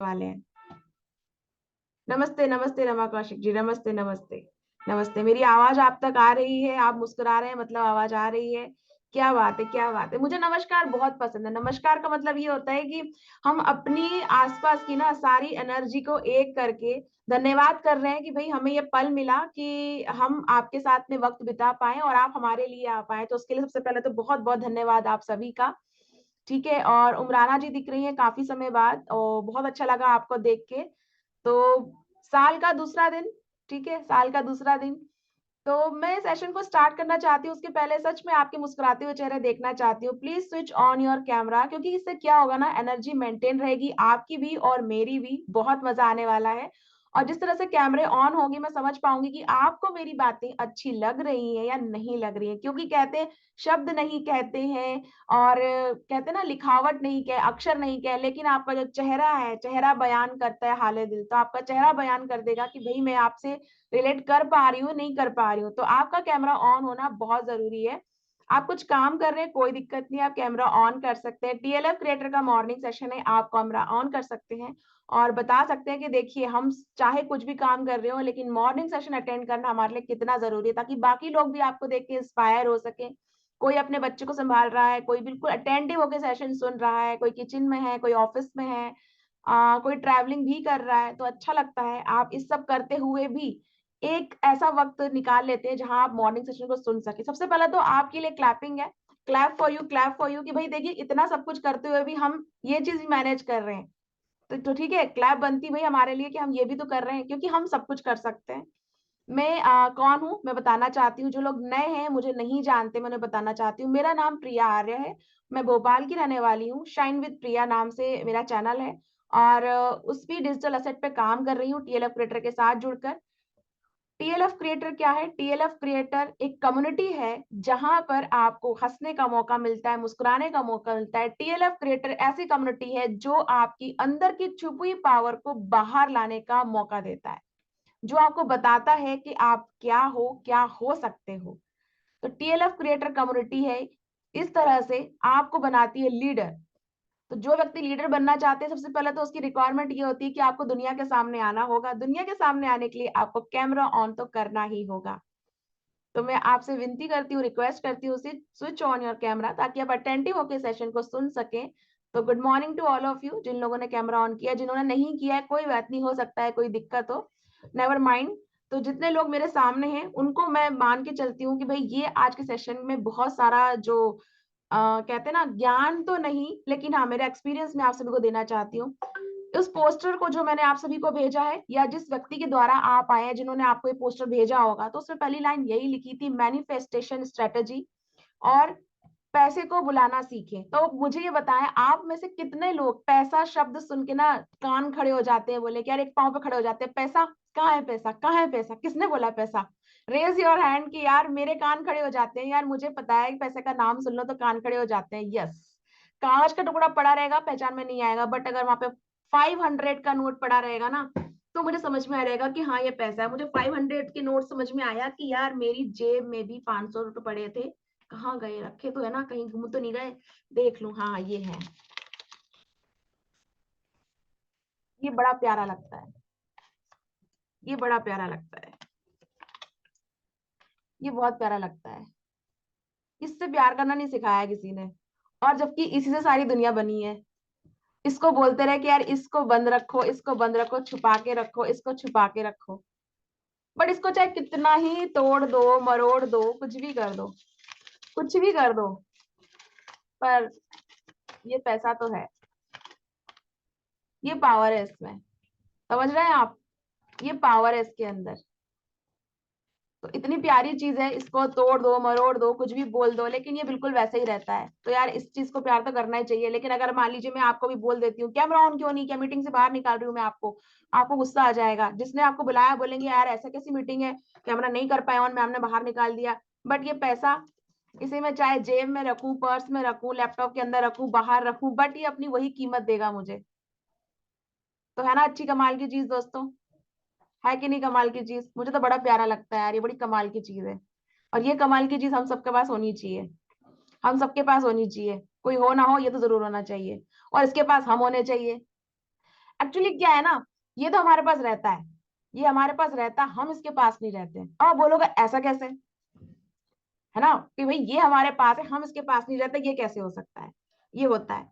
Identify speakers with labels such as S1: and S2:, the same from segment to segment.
S1: वाले हैं। नमस्ते नमस्ते रमा कौशिक जी, नमस्ते नमस्ते नमस्ते। मेरी आवाज आप तक आ रही है? आप मुस्कुरा रहे हैं मतलब आवाज आ रही है। क्या बात है, क्या बात है। मुझे नमस्कार बहुत पसंद है। नमस्कार का मतलब ये होता है कि हम अपनी आसपास की ना सारी एनर्जी को एक करके धन्यवाद कर रहे हैं कि भाई हमें ये पल मिला कि हम आपके साथ में वक्त बिता पाए और आप हमारे लिए आ पाए। तो उसके लिए सबसे पहले तो बहुत बहुत धन्यवाद आप सभी का। ठीक है। और उमराना जी दिख रही हैं काफी समय बाद और बहुत अच्छा लगा आपको देख के। तो साल का दूसरा दिन, ठीक है, साल का दूसरा दिन। तो मैं सेशन को स्टार्ट करना चाहती हूँ उसके पहले सच में आपके मुस्कुराते हुए चेहरे देखना चाहती हूँ। Please switch on your camera, क्योंकि इससे क्या होगा ना, एनर्जी मेंटेन रहेगी आपकी भी और मेरी भी। बहुत मजा आने वाला है। और जिस तरह से कैमरे ऑन होंगे मैं समझ पाऊंगी कि आपको मेरी बातें अच्छी लग रही हैं या नहीं लग रही हैं। क्योंकि कहते हैं शब्द नहीं कहते हैं और कहते हैं ना लिखावट नहीं कहे, अक्षर नहीं कहे, लेकिन आपका जो चेहरा है, चेहरा बयान करता है हाले दिल। तो आपका चेहरा बयान कर देगा कि भाई मैं आपसे रिलेट कर पा रही हूँ नहीं कर पा रही हूँ। तो आपका कैमरा ऑन होना बहुत जरूरी है। आप कुछ काम कर रहे हैं कोई दिक्कत नहीं, आप कैमरा ऑन कर सकते हैं। टीएलएफ क्रिएटर का मॉर्निंग सेशन है, आप कैमरा ऑन कर सकते हैं और बता सकते हैं कि देखिए हम चाहे कुछ भी काम कर रहे हो लेकिन मॉर्निंग सेशन अटेंड करना हमारे लिए कितना जरूरी है, ताकि बाकी लोग भी आपको देख के इंस्पायर हो सके। कोई अपने बच्चे को संभाल रहा है, कोई बिल्कुल अटेंटिव होकर सेशन सुन रहा है, कोई किचन में है, कोई ऑफिस में है, कोई ट्रैवलिंग भी कर रहा है। तो अच्छा लगता है आप इस सब करते हुए भी एक ऐसा वक्त निकाल लेते हैं जहां आप मॉर्निंग सेशन को सुन सके। सबसे पहले तो आपके लिए क्लैपिंग है। Clap for you, clap for you कि भाई देखिए इतना सब कुछ करते हुए भी हम ये चीज मैनेज कर रहे हैं। तो ठीक है, क्लैप बनती भाई हमारे लिए कि हम ये भी तो कर रहे हैं, क्योंकि हम सब कुछ कर सकते हैं। मैं कौन हूँ मैं बताना चाहती हूँ। जो लोग नए हैं मुझे नहीं जानते, मैं उन्हें बताना चाहती हूँ। मेरा नाम प्रिया आर्य है। मैं भोपाल की रहने वाली हूँ। शाइन विद प्रिया नाम से मेरा चैनल है और उस भी डिजिटल असेट पे काम कर रही हूँ टीएलएफ क्रिएटर के साथ जुड़कर। टीएलएफ क्रिएटर क्या है? टीएलएफ क्रिएटर एक कम्युनिटी है जहां पर आपको हंसने का मौका मिलता है, मुस्कुराने का मौका मिलता है। टीएलएफ क्रिएटर ऐसी कम्युनिटी है जो आपकी अंदर की छुपी हुई पावर को बाहर लाने का मौका देता है, जो आपको बताता है कि आप क्या हो सकते हो। तो टीएलएफ क्रिएटर कम्युनिटी है इस तरह से आपको बनाती है लीडर। तो जो व्यक्ति लीडर बनना चाहते हैं सबसे पहले तो उसकी रिक्वायरमेंट ये होती है कि आपको दुनिया के सामने आना होगा। दुनिया के सामने आने के लिए आपको कैमरा ऑन तो करना ही होगा। तो मैं आपसे विनती करती हूँ, रिक्वेस्ट करती हूँ, स्विच ऑन योर कैमरा ताकि आप अटेंटिव होकर सेशन को सुन सकें। तो good morning to all of you. जिन लोगों ने कैमरा ऑन किया, जिन्होंने नहीं किया है कोई बात नहीं, हो सकता है कोई दिक्कत हो, नेवर माइंड। तो जितने लोग मेरे सामने हैं उनको मैं मान के चलती हूँ कि भाई ये आज के सेशन में बहुत सारा जो कहते हैं ना ज्ञान तो नहीं, लेकिन हाँ मेरा एक्सपीरियंस मैं आप सभी को देना चाहती हूँ। उस पोस्टर को जो मैंने आप सभी को भेजा है या जिस व्यक्ति के द्वारा आप आए हैं जिन्होंने आपको ये पोस्टर भेजा होगा, तो उसमें पहली लाइन यही लिखी थी, मैनिफेस्टेशन स्ट्रेटेजी और पैसे को बुलाना सीखें। तो मुझे ये बताएं आप में से कितने लोग पैसा शब्द सुन के ना कान खड़े हो जाते हैं, बोले कि यार एक पांव पे खड़े हो जाते हैं, पैसा कहाँ है, पैसा कहाँ है, पैसा किसने बोला पैसा। रेज योर हैंड कि यार मेरे कान खड़े हो जाते हैं, यार मुझे पता है कि पैसे का नाम सुन लो तो कान खड़े हो जाते हैं। यस, कागज का टुकड़ा पड़ा रहेगा पहचान में नहीं आएगा, बट अगर वहां पे 500 का नोट पड़ा रहेगा ना तो मुझे समझ में आ रहेगा कि हाँ ये पैसा है। मुझे 500 के नोट समझ में आया कि यार मेरी जेब में भी 500 रुपए पड़े थे, कहाँ गए, रखे तो है ना, कहीं घूम तो नहीं गए, देख लूं, हाँ ये है। ये बड़ा प्यारा लगता है, ये बड़ा प्यारा लगता है, ये बहुत प्यारा लगता है। इससे प्यार करना नहीं सिखाया किसी ने, और जबकि इसी से सारी दुनिया बनी है। इसको बोलते रहे कि यार इसको बंद रखो, इसको बंद रखो, छुपा के रखो, इसको छुपा के रखो। बट इसको चाहे कितना ही तोड़ दो, मरोड़ दो, कुछ भी कर दो, कुछ भी कर दो, पर ये पैसा तो है, ये पावर है इसमें। समझ रहे हैं आप? ये पावर है इसके अंदर। तो इतनी प्यारी चीज है, इसको तोड़ दो, मरोड़ दो, कुछ भी बोल दो, लेकिन ये बिल्कुल वैसे ही रहता है। तो यार इस चीज को प्यार तो करना ही चाहिए। लेकिन अगर मान लीजिए मैं आपको भी बोल देती हूँ कैमरा ऑन क्यों नहीं किया, मीटिंग से बाहर निकाल रही हूँ मैं आपको, आपको गुस्सा आ जाएगा। जिसने आपको बुलाया बोलेंगे यार ऐसा कैसी मीटिंग है, कैमरा नहीं कर पाए ऑन, मैम ने बाहर निकाल दिया। बट ये पैसा, इसे मैं चाहे जेब में रखूं, पर्स में रखूं, लैपटॉप के अंदर रखूं, बाहर रखूं, बट ये अपनी वही कीमत देगा मुझे। तो है ना अच्छी कमाल की चीज दोस्तों, है कि नहीं कमाल की चीज? मुझे तो बड़ा प्यारा लगता है यार, ये बड़ी कमाल की चीज है। और ये कमाल की चीज हम सबके पास होनी चाहिए, हम सबके पास होनी चाहिए। कोई हो ना हो ये तो जरूर होना चाहिए, और इसके पास हम होने चाहिए। एक्चुअली क्या है ना, ये तो हमारे पास रहता है, ये हमारे पास रहता है, हम इसके पास नहीं रहते हैं। अब बोलोगे ऐसा कैसे, है ना, कि भाई ये हमारे पास है, हम इसके पास नहीं रहते, ये कैसे हो सकता है? ये होता है,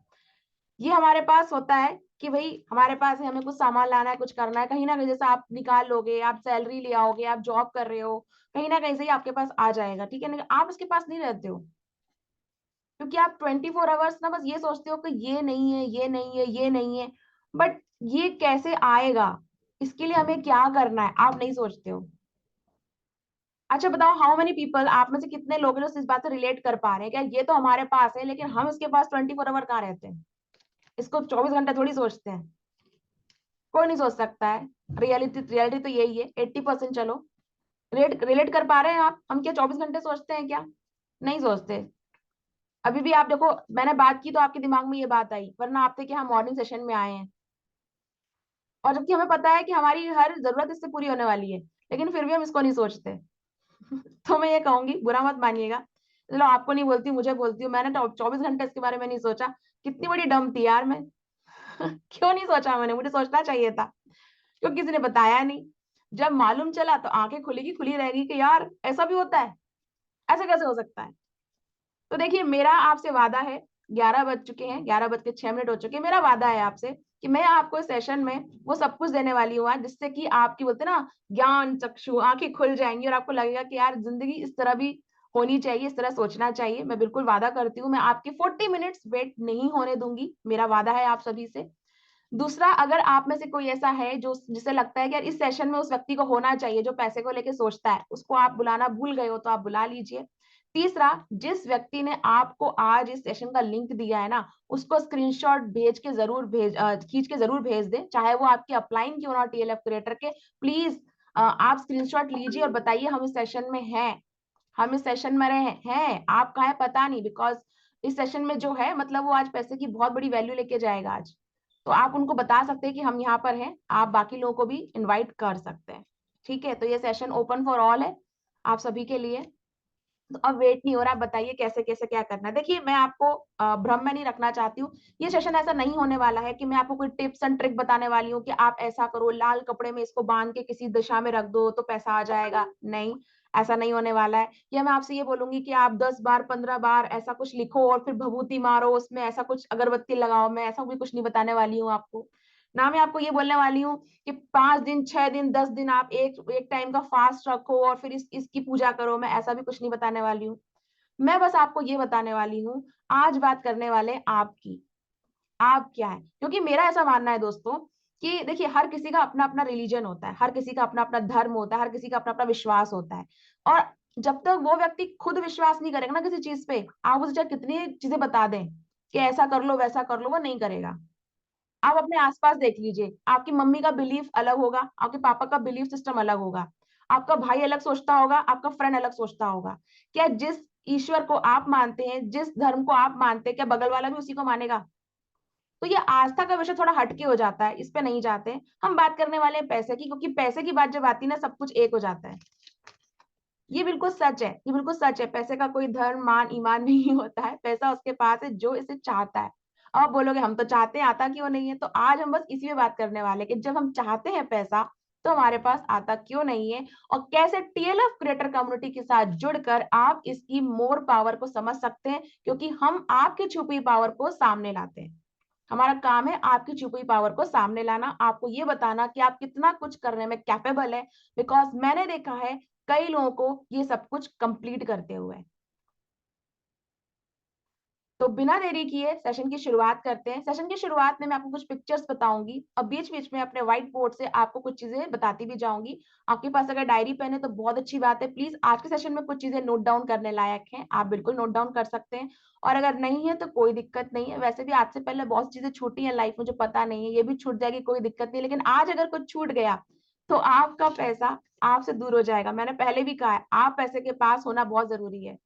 S1: ये हमारे पास होता है कि भाई हमारे पास है, हमें कुछ सामान लाना है, कुछ करना है, कहीं ना कहीं जैसे आप निकाल लोगे, आप सैलरी ले आओगे, आप जॉब कर रहे हो, कहीं ना कहीं से ही आपके पास आ जाएगा, ठीक है ना, आप इसके पास नहीं रहते हो, क्योंकि आप 24 आवर्स ना बस ये सोचते हो कि ये नहीं है, ये नहीं है, ये नहीं है, बट ये कैसे आएगा, इसके लिए हमें क्या करना है, आप नहीं सोचते हो। अच्छा बताओ, हाउ मेनी पीपल, आप में से कितने लोग हैं जो इस बात से रिलेट कर पा रहे हैं, क्या ये तो हमारे पास है, लेकिन हम इसके पास 24 आवर कहाँ रहते हैं, इसको 24 घंटे थोड़ी सोचते हैं, कोई नहीं सोच सकता है। रियलिटी रियलिटी तो यही है, 80%। चलो, रिलेट रिलेट कर पा रहे हैं आप, हम क्या 24 घंटे सोचते हैं क्या? नहीं सोचते। अभी भी आप देखो, मैंने बात की तो आपके दिमाग में ये बात आई, वरना आप थे कि हम मॉर्निंग सेशन में आए हैं, और जबकि हमें पता है कि हमारी हर जरूरत इससे पूरी होने वाली है, लेकिन फिर भी हम इसको नहीं सोचते। तो मैं ये कहूंगी, बुरा मत मानिएगा, चलो आपको नहीं बोलती, मुझे बोलती हूँ, मैंने तो 24 घंटे इसके बारे में नहीं सोचा, कितनी बड़ी डम थी यार मैं। क्यों नहीं सोचा मैंने, मुझे सोचना चाहिए था, क्योंकि किसी ने बताया नहीं। जब मालूम चला तो आंखें खुलेगी, खुली रहेगी कि यार ऐसा भी होता है, ऐसा कैसे हो सकता है। तो देखिए, मेरा आपसे वादा है, 11 बज चुके हैं, 11 बज के 6 मिनट हो चुके हैं, मेरा वादा है आपसे कि मैं आपको इस सेशन में वो सब कुछ देने वाली हूँ आज, जिससे कि आपकी बोलते ना, ज्ञान चक्षु आंखें खुल जाएंगी, और आपको लगेगा कि यार जिंदगी इस तरह भी होनी चाहिए, इस तरह सोचना चाहिए। मैं बिल्कुल वादा करती हूँ, मैं आपके 40 मिनट्स वेट नहीं होने दूंगी, मेरा वादा है आप सभी से। दूसरा, अगर आप में से कोई ऐसा है जो जिसे लगता है कि यार इस सेशन में उस व्यक्ति को होना चाहिए जो पैसे को लेके सोचता है, उसको आप बुलाना भूल गए हो तो आप बुला लीजिए। तीसरा, जिस व्यक्ति ने आपको आज इस सेशन का लिंक दिया है ना, उसको स्क्रीनशॉट भेज के जरूर खींच के जरूर भेज दें, चाहे वो आपकी अपलाइन क्यों ना टीएलएफ क्रिएटर के। प्लीज आप स्क्रीनशॉट लीजिए और बताइए हम इस सेशन में हैं, हम इस सेशन में रहे हैं, आप कहाँ है पता नहीं, बिकॉज इस सेशन में जो है मतलब वो आज पैसे की बहुत बड़ी वैल्यू लेके जाएगा आज। तो आप उनको बता सकते हैं कि हम यहाँ पर हैं, आप बाकी लोगों को भी इनवाइट कर सकते हैं। ठीक है, तो ये सेशन ओपन फॉर ऑल है, आप सभी के लिए। तो अब वेट नहीं हो रहा, आप बताइए कैसे कैसे क्या करना है। देखिए, मैं आपको भ्रम में नहीं रखना चाहती हूँ, ये सेशन ऐसा नहीं होने वाला है कि मैं आपको कोई टिप्स एंड ट्रिक बताने वाली हूँ कि आप ऐसा करो, लाल कपड़े में इसको बांध के किसी दिशा में रख दो तो पैसा आ जाएगा, नहीं, ऐसा नहीं होने वाला है। या मैं आपसे ये बोलूंगी कि आप 10 बार 15 बार ऐसा कुछ लिखो और फिर भभूति मारो उसमें, ऐसा कुछ अगरबत्ती लगाओ, मैं ऐसा भी कुछ नहीं बताने वाली हूँ आपको। ना मैं आपको ये बोलने वाली हूँ कि 5 दिन 6 दिन 10 दिन आप एक एक टाइम का फास्ट रखो और फिर इसकी पूजा करो, मैं ऐसा भी कुछ नहीं बताने वाली हूँ। मैं बस आपको ये बताने वाली हूँ, आज बात करने वाले आपकी, आप क्या है, क्योंकि मेरा ऐसा मानना है दोस्तों कि देखिए, हर किसी का अपना अपना रिलीजन होता है, हर किसी का अपना अपना धर्म होता है, हर किसी का अपना अपना विश्वास होता है, और जब तक वो व्यक्ति खुद विश्वास नहीं करेगा ना किसी चीज पे, आप उसे चाहे कितनी चीजें बता दें कि ऐसा कर लो वैसा कर लो, वो नहीं करेगा। आप अपने आसपास देख लीजिए, आपकी मम्मी का बिलीफ अलग होगा, आपके पापा का बिलीफ सिस्टम अलग होगा, आपका भाई अलग सोचता होगा, आपका फ्रेंड अलग सोचता होगा। क्या जिस ईश्वर को आप मानते हैं, जिस धर्म को आप मानते हैं, क्या बगल वाला भी उसी को मानेगा? तो ये आस्था का विषय थोड़ा हटके हो जाता है, इस पे नहीं जाते। हम बात करने वाले हैं पैसे की, क्योंकि पैसे की बात जब आती है ना, सब कुछ एक हो जाता है। ये बिल्कुल सच है, ये बिल्कुल सच है, पैसे का कोई धर्म मान ईमान नहीं होता है, पैसा उसके पास है जो इसे चाहता है। अब आप बोलोगे हम तो चाहते हैं, आता क्यों नहीं है, तो आज हम बस इसी पे बात करने वाले हैं कि जब हम चाहते हैं पैसा, तो हमारे पास आता क्यों नहीं है, और कैसे टीएलएफ क्रिएटर कम्युनिटी के साथ जुड़कर आप इसकी मोर पावर को समझ सकते हैं, क्योंकि हम आपकी छुपी पावर को सामने लाते हैं। हमारा काम है आपकी छुपी पावर को सामने लाना, आपको ये बताना कि आप कितना कुछ करने में कैपेबल है, बिकॉज मैंने देखा है कई लोगों को ये सब कुछ कंप्लीट करते हुए। तो बिना देरी किए सेशन की शुरुआत करते हैं। सेशन की शुरुआत में मैं आपको कुछ पिक्चर्स बताऊंगी और बीच बीच में अपने व्हाइट बोर्ड से आपको कुछ चीजें बताती भी जाऊंगी। आपके पास अगर डायरी पेन है तो बहुत अच्छी बात है, प्लीज आज के सेशन में कुछ चीजें नोट डाउन करने लायक हैं, आप बिल्कुल नोट डाउन कर सकते हैं। और अगर नहीं है तो कोई दिक्कत नहीं है, वैसे भी आज से पहले बहुत चीजें छूटी है लाइफ में जो पता नहीं है, ये भी छूट जाएगी, कोई दिक्कत नहीं, लेकिन आज अगर कुछ छूट गया तो आपका पैसा आपसे दूर हो जाएगा। मैंने पहले भी कहा है, आप पैसे के पास होना बहुत जरूरी है,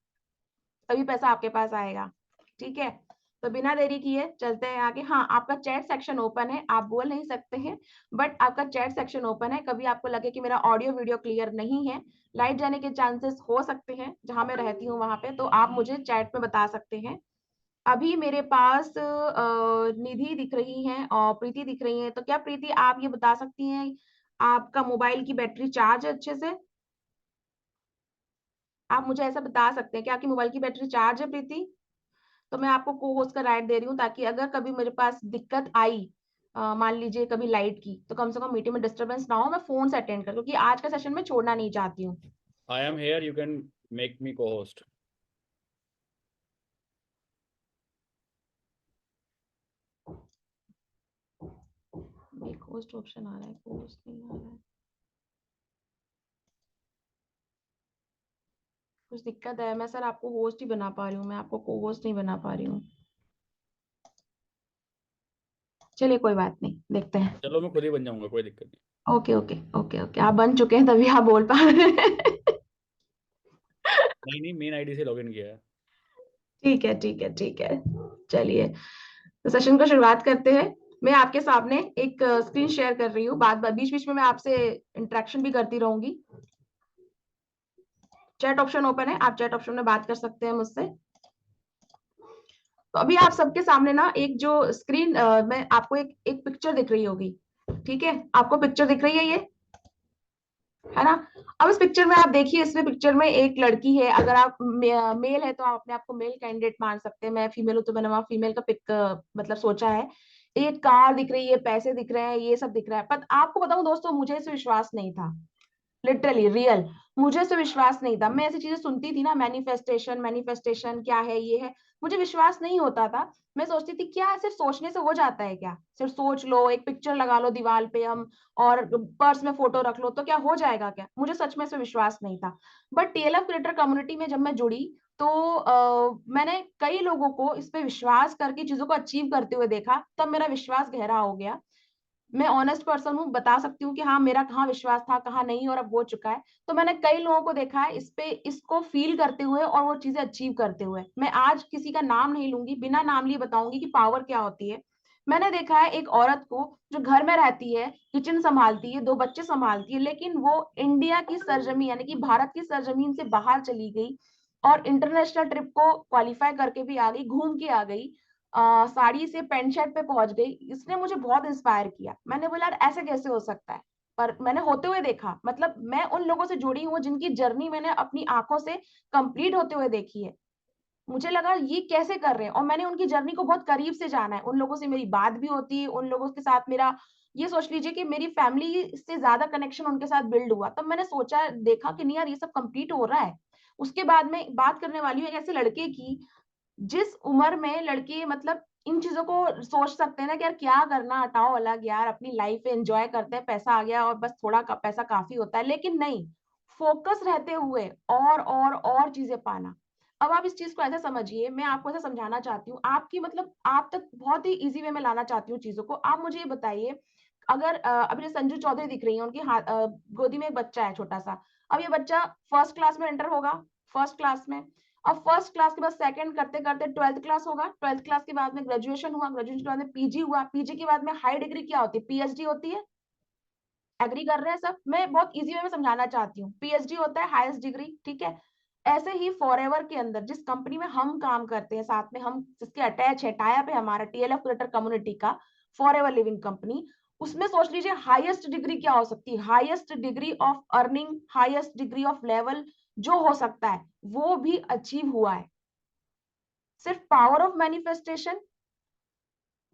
S1: तभी पैसा आपके पास आएगा। ठीक है, तो बिना देरी किए चलते हैं आगे। हाँ, आपका चैट सेक्शन ओपन है, आप बोल नहीं सकते हैं, बट आपका चैट सेक्शन ओपन है। कभी आपको लगे कि मेरा ऑडियो वीडियो क्लियर नहीं है, लाइट जाने के चांसेस हो सकते हैं जहां मैं रहती हूँ वहां पे, तो आप मुझे चैट में बता सकते हैं। अभी मेरे पास निधि दिख रही हैं और प्रीति दिख रही हैं। तो क्या प्रीति आप ये बता सकती हैं आपका मोबाइल की बैटरी चार्ज है अच्छे से? आप मुझे ऐसा बता सकते हैं कि आपकी मोबाइल की बैटरी चार्ज है प्रीति? तो मैं आपको को होस्ट का राइट दे रही हूँ, ताकि अगर कभी मेरे पास दिक्कत आई, मान लीजिए कभी लाइट की, तो कम से कम मीटिंग में डिस्टरबेंस ना हो, मैं फोन से अटेंड कर, क्योंकि आज का सेशन में छोड़ना नहीं चाहती हूँ।
S2: I am here. You can make me co-host.
S1: एक होस्ट ऑप्शन आ रहा है, को होस्ट नहीं आ रहा है, कुछ दिक्कत है। मैं सर आपको होस्ट ही बना पा रही हूँ, मैं आपको को होस्ट नहीं बना पा रही हूँ। चलिए कोई बात नहीं, देखते हैं।
S2: चलो मैं खुद ही बन जाऊंगा, कोई दिक्कत नहीं।
S1: ओके ओके ओके ओके, आप बन चुके हैं तभी आप बोल पा रहे हैं।
S2: नहीं नहीं, मेन आईडी से लॉगिन किया है।
S1: ठीक है ठीक है ठीक है, चलिए तो सेशन को शुरुआत करते हैं। मैं आपके सामने एक स्क्रीन शेयर कर रही हूँ, बात बीच बीच में मैं आपसे इंटरेक्शन भी करती रहूंगी। चैट ऑप्शन ओपन है, आप चैट ऑप्शन में बात कर सकते हैं मुझसे। तो अभी आप सबके सामने ना एक जो स्क्रीन में आपको एक एक पिक्चर दिख रही होगी, ठीक है? आपको पिक्चर दिख रही है ये, है ना? अब इस पिक्चर में आप देखिए, इसमें पिक्चर में एक लड़की है। अगर आप मेल है तो आप अपने आप को मेल कैंडिडेट मान सकते हैं, मैं फीमेल हूं तो मैंने वहां फीमेल का पिक मतलब सोचा है। एक कार दिख रही है, पैसे दिख रहे हैं, ये सब दिख रहा है। पर आपको बताऊं दोस्तों, मुझे इसे विश्वास नहीं था, लिटरली रियल। मुझे इसे विश्वास नहीं था। मैं ऐसी चीजें सुनती थी ना, मैनिफेस्टेशन मैनिफेस्टेशन क्या है, ये है, मुझे विश्वास नहीं होता था। मैं सोचती थी क्या सिर्फ सोचने से हो जाता है क्या? सिर्फ सोच लो, एक पिक्चर लगा लो दीवार पे हम, और पर्स में फोटो रख लो तो क्या हो जाएगा क्या? मुझे सच में इसे विश्वास नहीं था। बट टीएलएफ क्रिएटर कम्युनिटी में जब मैं जुड़ी, तो मैंने कई लोगों को इस पे विश्वास करके चीजों को अचीव करते हुए देखा, तब मेरा विश्वास गहरा हो गया। मैं ऑनेस्ट पर्सन हूँ, बता सकती हूँ कि हाँ मेरा कहाँ विश्वास था कहाँ नहीं, और अब हो चुका है। तो मैंने कई लोगों को देखा है इस पे, इसको फील करते हुए और वो चीजें अचीव करते हुए। मैं आज किसी का नाम नहीं लूंगी, बिना नाम लिए बताऊंगी कि पावर क्या होती है। मैंने देखा है एक औरत को जो घर में रहती है, किचन संभालती है, 2 बच्चे संभालती है, लेकिन वो इंडिया की सरजमी यानी कि भारत की सरजमीन से बाहर चली गई और इंटरनेशनल ट्रिप को क्वालिफाई करके भी आ गई, घूम के आ गई, साड़ी से पैंट शर्ट पे पहुंच गई। इसने मुझे बहुत इंस्पायर किया। मैंने बोला यार ऐसे कैसे हो सकता है? पर मैंने होते हुए देखा, मतलब मैं उन लोगों से जुड़ी हूँ जिनकी जर्नी मैंने अपनी आंखों से कंप्लीट होते हुए देखी है। मुझे लगा ये कैसे कर रहे हैं, और मैंने उनकी जर्नी को बहुत करीब से जाना है। उन लोगों से मेरी बात भी होती है, उन लोगों के साथ मेरा, ये सोच लीजिए कि मेरी फैमिली से ज्यादा कनेक्शन उनके साथ बिल्ड हुआ। तब मैंने सोचा, देखा कि नहीं यार ये सब कंप्लीट हो रहा है। उसके बाद में बात करने वाली हूँ एक ऐसे लड़के की, जिस उम्र में लड़के मतलब इन चीजों को सोच सकते हैं ना कि यार क्या करना, हटाओ अलग यार, अपनी लाइफ एंजॉय करते हैं, पैसा आ गया और बस थोड़ा पैसा काफी होता है, लेकिन नहीं, फोकस रहते हुए और चीजें पाना। अब आप इस चीज को ऐसे समझिए, मैं आपको ऐसा समझाना चाहती हूँ, आपकी मतलब आप तक बहुत ही इजी वे में लाना चाहती हूँ चीजों को। आप मुझे ये बताइए, अगर अभी जो संजू चौधरी दिख रही है, उनकी गोदी में एक बच्चा है छोटा सा। अब ये बच्चा फर्स्ट क्लास में एंटर होगा, फर्स्ट क्लास में। अब फर्स्ट क्लास के बाद सेकंड करते करते ट्वेल्थ क्लास होगा, ट्वेल्थ क्लास के बाद में ग्रेजुएशन हुआ, ग्रेजुएशन के बाद में पीजी हुआ, पीजी के बाद में हाई डिग्री क्या होती है? पीएचडी होती है। एग्री कर रहे हैं सब? मैं बहुत इजी वे में समझाना चाहती हूँ, पीएचडी होता है हाईएस्ट डिग्री, ठीक है? ऐसे ही फॉरएवर के अंदर जिस कंपनी में हम काम करते हैं, साथ में हम जिसके अटैच है, टाइप है हमारा टीएलएफ क्रिएटर कम्युनिटी का, फॉरएवर लिविंग कंपनी, उसमें सोच लीजिए हाईएस्ट डिग्री क्या हो सकती है? Highest degree of earning, highest degree of level जो हो सकता है वो भी अचीव हुआ है, सिर्फ पावर ऑफ मैनिफेस्टेशन।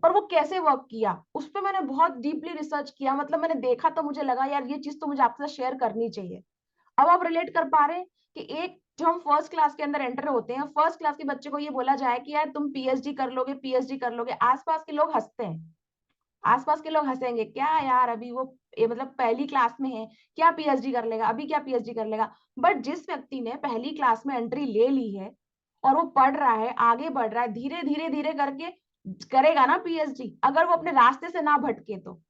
S1: पर वो कैसे वर्क किया उस पर मैंने बहुत डीपली रिसर्च किया, मतलब मैंने देखा तो मुझे लगा यार ये चीज तो मुझे आपके साथ शेयर करनी चाहिए। अब आप रिलेट कर पा रहे हैं कि एक जो हम फर्स्ट क्लास के अंदर एंटर होते हैं, फर्स्ट क्लास के बच्चे को ये बोला जाए कि यार तुम पीएचडी कर लोगे, पीएचडी कर लोगे, आसपास के लोग हंसते हैं, आसपास के लोग हंसेंगे, क्या यार अभी वो मतलब पहली क्लास में है, क्या पीएचडी कर लेगा, अभी क्या पीएचडी कर लेगा? बट जिस व्यक्ति ने पहली क्लास में एंट्री ले ली है और वो पढ़ रहा है, आगे बढ़ रहा है, धीरे धीरे धीरे करके करेगा ना पीएचडी, अगर वो अपने रास्ते से ना भटके तो।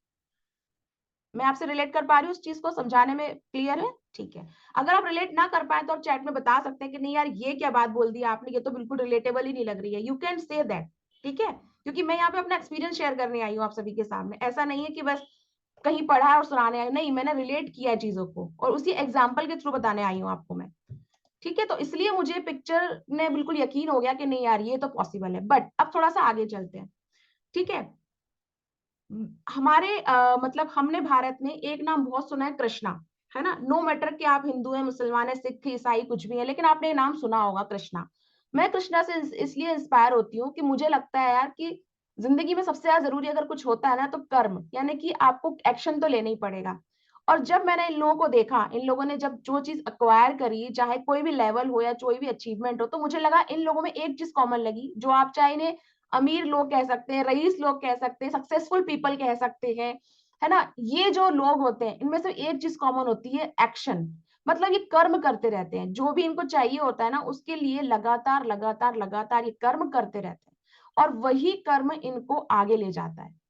S1: मैं आपसे रिलेट कर पा रही हूँ उस चीज को समझाने में, क्लियर है? ठीक है। अगर आप रिलेट ना कर पाए तो आप चैट में बता सकते हैं कि नहीं यार ये क्या बात बोल दी आपने, ये तो बिल्कुल रिलेटेबल ही नहीं लग रही है, यू कैन से दैट, ठीक है? क्योंकि मैं यहाँ पे अपना एक्सपीरियंस शेयर करने आई हूँ आप सभी के सामने, ऐसा नहीं है कि बस कहीं पढ़ा और सुनाने आई, नहीं, मैंने रिलेट किया है चीजों को और उसी एग्जाम्पल के थ्रू बताने आई हूँ आपको मैं। ठीक है, तो इसलिए मुझे पिक्चर ने बिल्कुल यकीन हो गया कि नहीं यार ये तो पॉसिबल है। बट अब थोड़ा सा आगे चलते हैं, ठीक है। हमारे मतलब हमने भारत में एक नाम बहुत सुना है, कृष्णा, है ना। नो मैटर कि आप हिंदू हैं, मुसलमान है, सिख, ईसाई, कुछ भी है, लेकिन आपने ये नाम सुना होगा, कृष्णा। मैं कृष्णा से इसलिए इंस्पायर होती हूँ कि मुझे लगता है यार कि जिंदगी में सबसे ज्यादा जरूरी अगर कुछ होता है ना तो कर्म, यानी कि आपको एक्शन तो लेना ही पड़ेगा। और जब मैंने इन लोगों को देखा, इन लोगों ने जब जो चीज अक्वायर करी, चाहे कोई भी लेवल हो या कोई भी अचीवमेंट हो, तो मुझे लगा इन लोगों में एक चीज कॉमन लगी, जो आप चाहे इन्हें अमीर लोग कह सकते हैं, रईस लोग कह सकते हैं, सक्सेसफुल पीपल कह सकते हैं, है ना। ये जो लोग होते हैं इनमें से एक चीज कॉमन होती है, एक्शन। मतलब ये कर्म करते रहते हैं, जो भी इनको चाहिए होता है ना उसके लिए लगातार लगातार लगातार ये कर्म करते रहते हैं, और वही कर्म इनको आगे ले जाता है।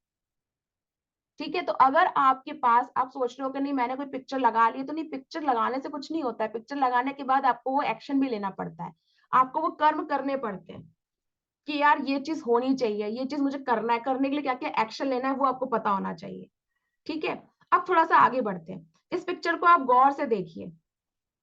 S1: ठीक है, तो अगर आपके पास, आप सोच रहे हो कि नहीं मैंने कोई पिक्चर लगा ली, तो नहीं, पिक्चर लगाने से कुछ नहीं होता है। पिक्चर लगाने के बाद आपको वो एक्शन भी लेना पड़ता है, आपको वो कर्म करने पड़ते हैं कि यार ये चीज होनी चाहिए, ये चीज मुझे करना है, करने के लिए क्या क्या एक्शन लेना है वो आपको पता होना चाहिए। ठीक है, अब थोड़ा सा आगे बढ़ते हैं। इस पिक्चर को आप गौर से देखिए,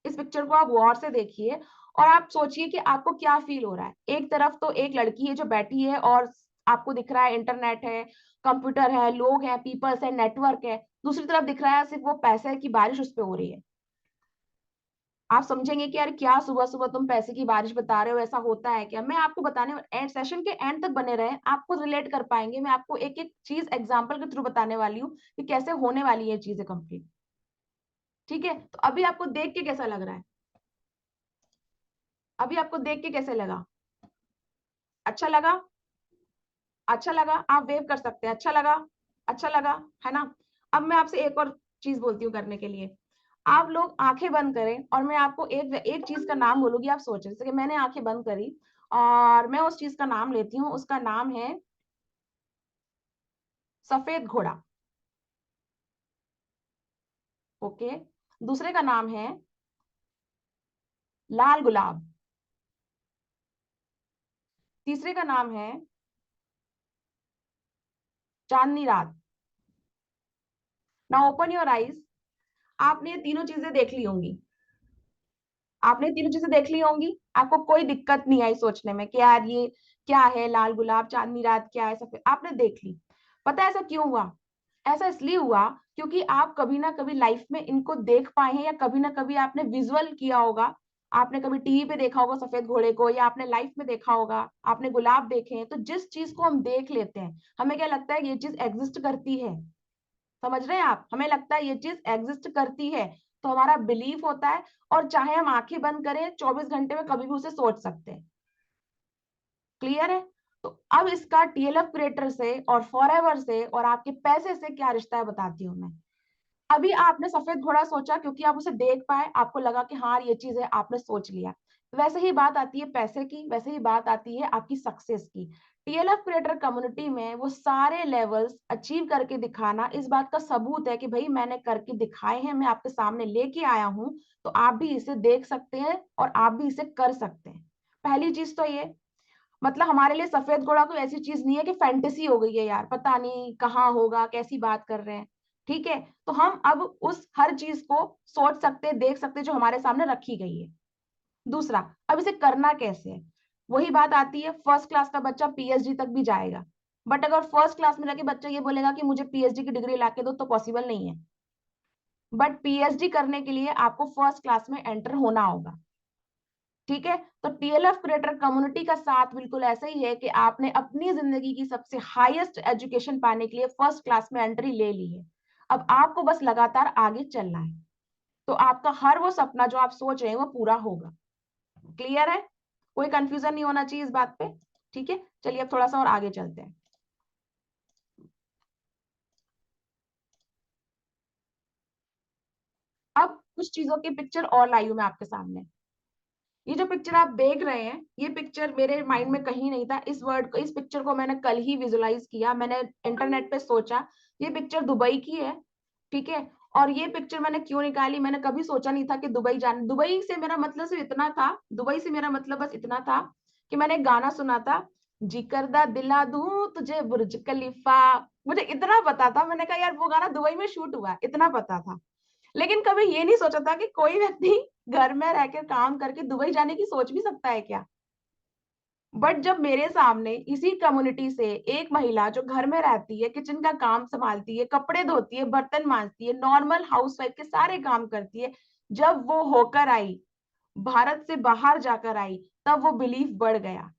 S1: इस पिक्चर को आप गौर से देखिए, और आप सोचिए कि आपको क्या फील हो रहा है। एक तरफ तो एक लड़की है जो बैठी है और आपको दिख रहा है इंटरनेट है, कंप्यूटर है, लोग हैं, पीपल्स है, नेटवर्क है। दूसरी तरफ दिख रहा है सिर्फ वो पैसे की बारिश उस पर हो रही है। आप समझेंगे कि यार क्या सुबह सुबह तुम पैसे की बारिश बता रहे हो, ऐसा होता है क्या। मैं आपको बताने, एंड सेशन के एंड तक बने रहे, आपको रिलेट कर पाएंगे। मैं आपको एक एक चीज एग्जांपल के थ्रू बताने वाली हूँ कि कैसे होने वाली है चीजें कंप्लीट। ठीक है, तो अभी आपको देख के कैसा लग रहा है, अभी आपको देख के कैसे लगा? अच्छा लगा? अच्छा लगा, आप वेव कर सकते हैं, अच्छा लगा, अच्छा लगा, है ना। अब मैं आपसे एक और चीज बोलती हूँ करने के लिए। आप लोग आंखें बंद करें और मैं आपको एक एक चीज का नाम बोलूंगी, आप सोचें। जैसे कि मैंने आंखें बंद करी और मैं उस चीज का नाम लेती हूँ, उसका नाम है सफेद घोड़ा। ओके, दूसरे का नाम है लाल गुलाब, तीसरे का नाम है चांदनी रात। Now open your eyes. आपने ये तीनों चीजें देख ली होंगी, आपने तीनों चीजें देख ली होंगी, आपको कोई दिक्कत नहीं आई सोचने में कि यार ये क्या है, लाल गुलाब, चांदनी रात क्या है, सब आपने देख ली। पता है ऐसा क्यों हुआ? ऐसा इसलिए हुआ क्योंकि आप कभी ना कभी लाइफ में इनको देख पाए हैं, या कभी ना कभी आपने विजुअल किया होगा। आपने कभी टीवी पे देखा होगा सफेद घोड़े को, या आपने लाइफ में देखा होगा, आपने गुलाब देखे हैं। तो जिस चीज को हम देख लेते हैं, हमें क्या लगता है कि ये चीज एग्जिस्ट करती है। समझ रहे हैं आप, हमें लगता है ये चीज एग्जिस्ट करती है, तो हमारा बिलीफ होता है। और चाहे हम आंखें बंद करें 24 घंटे में, कभी भी उसे सोच सकते हैं। क्लियर है? तो अब इसका टीएलएफ क्रिएटर से और फॉरएवर से और आपके पैसे से क्या रिश्ता है बताती हूँ मैं। अभी आपने सफेद घोड़ा सोचा क्योंकि आप उसे देख पाए, आपको लगा कि हाँ ये चीज है, आपने सोच लिया। वैसे ही बात आती है पैसे की, वैसे ही बात आती है आपकी सक्सेस की। टीएलएफ क्रिएटर कम्युनिटी में वो सारे लेवल्स अचीव करके दिखाना इस बात का सबूत है कि भाई मैंने करके दिखाए हैं, मैं आपके सामने लेके आया हूं, तो आप भी इसे देख सकते हैं और आप भी इसे कर सकते हैं। पहली चीज तो ये, मतलब हमारे लिए सफेद घोड़ा कोई ऐसी चीज नहीं है कि फैंटेसी हो गई है यार, पता नहीं कहाँ होगा, कैसी बात कर रहे हैं। ठीक है, तो हम अब उस हर चीज को सोच सकते हैं, देख सकते हैं जो हमारे सामने रखी गई है। दूसरा, अब इसे करना कैसे है। वही बात आती है, फर्स्ट क्लास का बच्चा पीएचडी तक भी जाएगा, बट अगर फर्स्ट क्लास में जाके बच्चा ये बोलेगा कि मुझे पीएचडी की डिग्री लाके दो, तो पॉसिबल नहीं है। बट पीएचडी करने के लिए आपको फर्स्ट क्लास में एंटर होना होगा। ठीक है, तो टीएलएफ क्रिएटर कम्युनिटी का साथ बिल्कुल ऐसा ही है कि आपने अपनी जिंदगी की सबसे हाईएस्ट एजुकेशन पाने के लिए फर्स्ट क्लास में एंट्री ले ली है। अब आपको बस लगातार आगे चलना है, तो आपका हर वो सपना जो आप सोच रहे हैं वो पूरा होगा। क्लियर है? कोई कंफ्यूजन नहीं होना चाहिए इस बात पे। ठीक है, चलिए अब थोड़ा सा और आगे चलते हैं। अब कुछ चीजों की पिक्चर और लाई हूं मैं आपके सामने। ये जो पिक्चर आप देख रहे हैं, ये पिक्चर मेरे माइंड में कहीं नहीं था। इस वर्ड को, इस पिक्चर को मैंने कल ही विजुलाइज किया, मैंने इंटरनेट पे सोचा। ये पिक्चर दुबई की है, ठीक है। और ये पिक्चर मैंने क्यों निकाली, मैंने कभी सोचा नहीं था कि दुबई जाने, दुबई से मेरा मतलब सिर्फ इतना था, दुबई से मेरा मतलब बस इतना था कि मैंने एक गाना सुना था, जिकरदा दिला दूं तुझे बुर्ज खलीफा। मुझे इतना पता था, मैंने कहा यार वो गाना दुबई में शूट हुआ, इतना पता था। लेकिन कभी ये नहीं सोचा था कि कोई व्यक्ति घर में रहकर काम करके दुबई जाने की सोच भी सकता है क्या? बट जब मेरे सामने इसी कम्युनिटी से एक महिला जो घर में रहती है, किचन का काम संभालती है, कपड़े धोती है, बर्तन मांजती है, नॉर्मल हाउसवाइफ के सारे काम करती है, जब वो होकर आई, भारत से बाहर जाकर आई, तब वो बिलीफ बढ़ गया।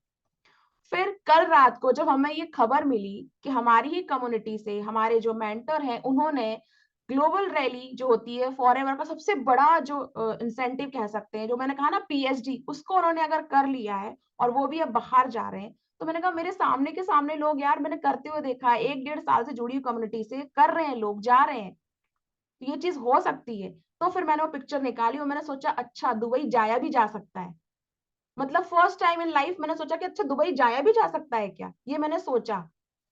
S1: फिर कल रात को जब हमें ये खबर मिली कि हमारी ही कम्युनिटी से हमारे जो मेंटर हैं, उन्होंने ग्लोबल रैली जो होती है फॉरएवर का सबसे बड़ा जो इंसेंटिव कह सकते हैं, जो मैंने कहा ना पीएचडी, उसको उन्होंने अगर कर लिया है और वो भी अब बाहर जा रहे हैं, तो मैंने कहा मेरे सामने के सामने लोग यार मैंने करते हुए देखा है, 1 डेढ़ साल से जुड़ी हुई कम्युनिटी से कर रहे हैं, लोग जा रहे हैं, तो ये चीज हो सकती है। तो फिर मैंने वो पिक्चर निकाली और मैंने सोचा अच्छा दुबई जाया भी जा सकता है। मतलब फर्स्ट टाइम इन लाइफ मैंने सोचा कि अच्छा दुबई जाया भी जा सकता है क्या? ये मैंने सोचा।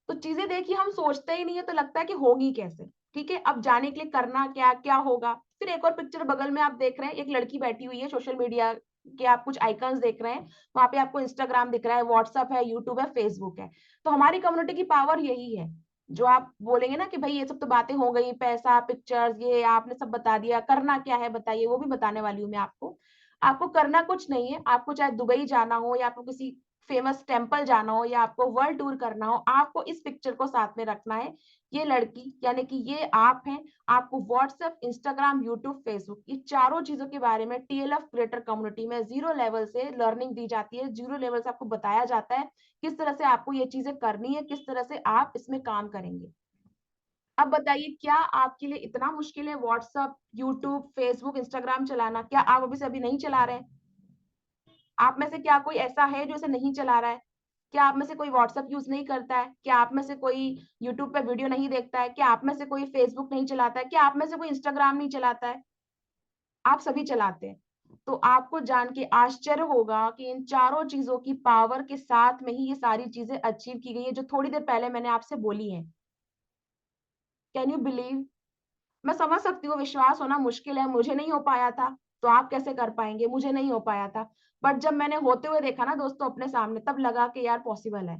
S1: तो चीजें देखिए हम सोचते ही नहीं है तो लगता है कि होगी कैसे? ठीक है, अब जाने के लिए करना क्या, क्या होगा? फिर एक और पिक्चर बगल में आप देख रहे हैं, एक लड़की बैठी हुई है सोशल मीडिया के आप कुछ आइकन्स देख रहे हैं, वहां पे आपको इंस्टाग्राम दिख रहा है, व्हाट्सएप है, यूट्यूब है, फेसबुक है। तो हमारी कम्युनिटी की पावर यही है। जो आप बोलेंगे ना कि भाई ये सब तो बातें हो गई, पैसा, पिक्चर्स, ये आपने सब बता दिया, करना क्या है बताइए, वो भी बताने वाली हूँ मैं आपको। आपको करना कुछ नहीं है, आपको चाहे दुबई जाना हो या आपको किसी फेमस टेम्पल जाना हो या आपको वर्ल्ड टूर करना हो, आपको इस पिक्चर को साथ में रखना है। ये लड़की यानी कि ये आप हैं, आपको व्हाट्सएप, इंस्टाग्राम, यूट्यूब, फेसबुक, ये चारों चीजों के बारे में टीएलएफ क्रिएटर कम्युनिटी में जीरो लेवल से लर्निंग दी जाती है, जीरो लेवल से आपको बताया जाता है किस तरह से आपको ये चीजें करनी है, किस तरह से आप इसमें काम करेंगे। अब बताइए क्या आपके लिए इतना मुश्किल है व्हाट्सएप, यूट्यूब, फेसबुक, इंस्टाग्राम चलाना? क्या आप अभी से अभी नहीं चला रहे हैं? आप में से क्या कोई ऐसा है जो इसे नहीं चला रहा है? क्या आप में से कोई व्हाट्सएप यूज नहीं करता है? क्या आप में से कोई यूट्यूब पे वीडियो नहीं देखता है? क्या आप में से कोई फेसबुक नहीं चलाता है? क्या आप में से कोई इंस्टाग्राम नहीं चलाता है? आप सभी चलाते हैं। तो आपको जान के आश्चर्य होगा कि इन चारों चीजों की पावर के साथ में ही ये सारी चीजें अचीव की गई है जो थोड़ी देर पहले मैंने आपसे बोली है। Can you believe? मैं समझ सकती हूँ विश्वास होना मुश्किल है, मुझे नहीं हो पाया था, तो आप कैसे कर पाएँगे? मुझे नहीं हो पाया था। बट जब मैंने होते हुए देखा ना दोस्तों अपने सामने, तब लगा कि यार पॉसिबल है।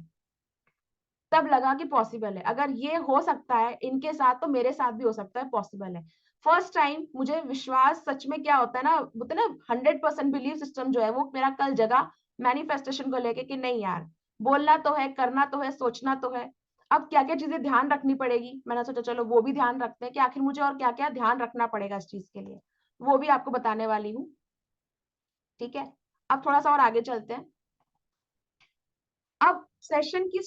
S1: तब लगा कि पॉसिबल है। अगर ये हो सकता है इनके साथ तो मेरे साथ भी हो सकता है, पॉसिबल है। फर्स्ट टाइम मुझे विश्वास सच में क्या होता है ना, बोलते हैं ना 100% बिलीव सिस्टम जो है वो मेरा कल जगा मैनिफेस्टेशन को लेके कि नहीं यार, बोलना तो है, करना तो है, सोचना तो है। अब क्या-क्या चीज़ें ध्यान रखनी पड़ेगी, मैंने सोचा चलो वो भी ध्यान रखते हैं कि आखिर मुझे और क्या-क्या ध्यान रखना पड़ेगा इस चीज़ के लिए। वो भी आपको बताने वाली हूँ, ठीक है? अब थोड़ा-सा और आगे चलते हैं। अब सेशन की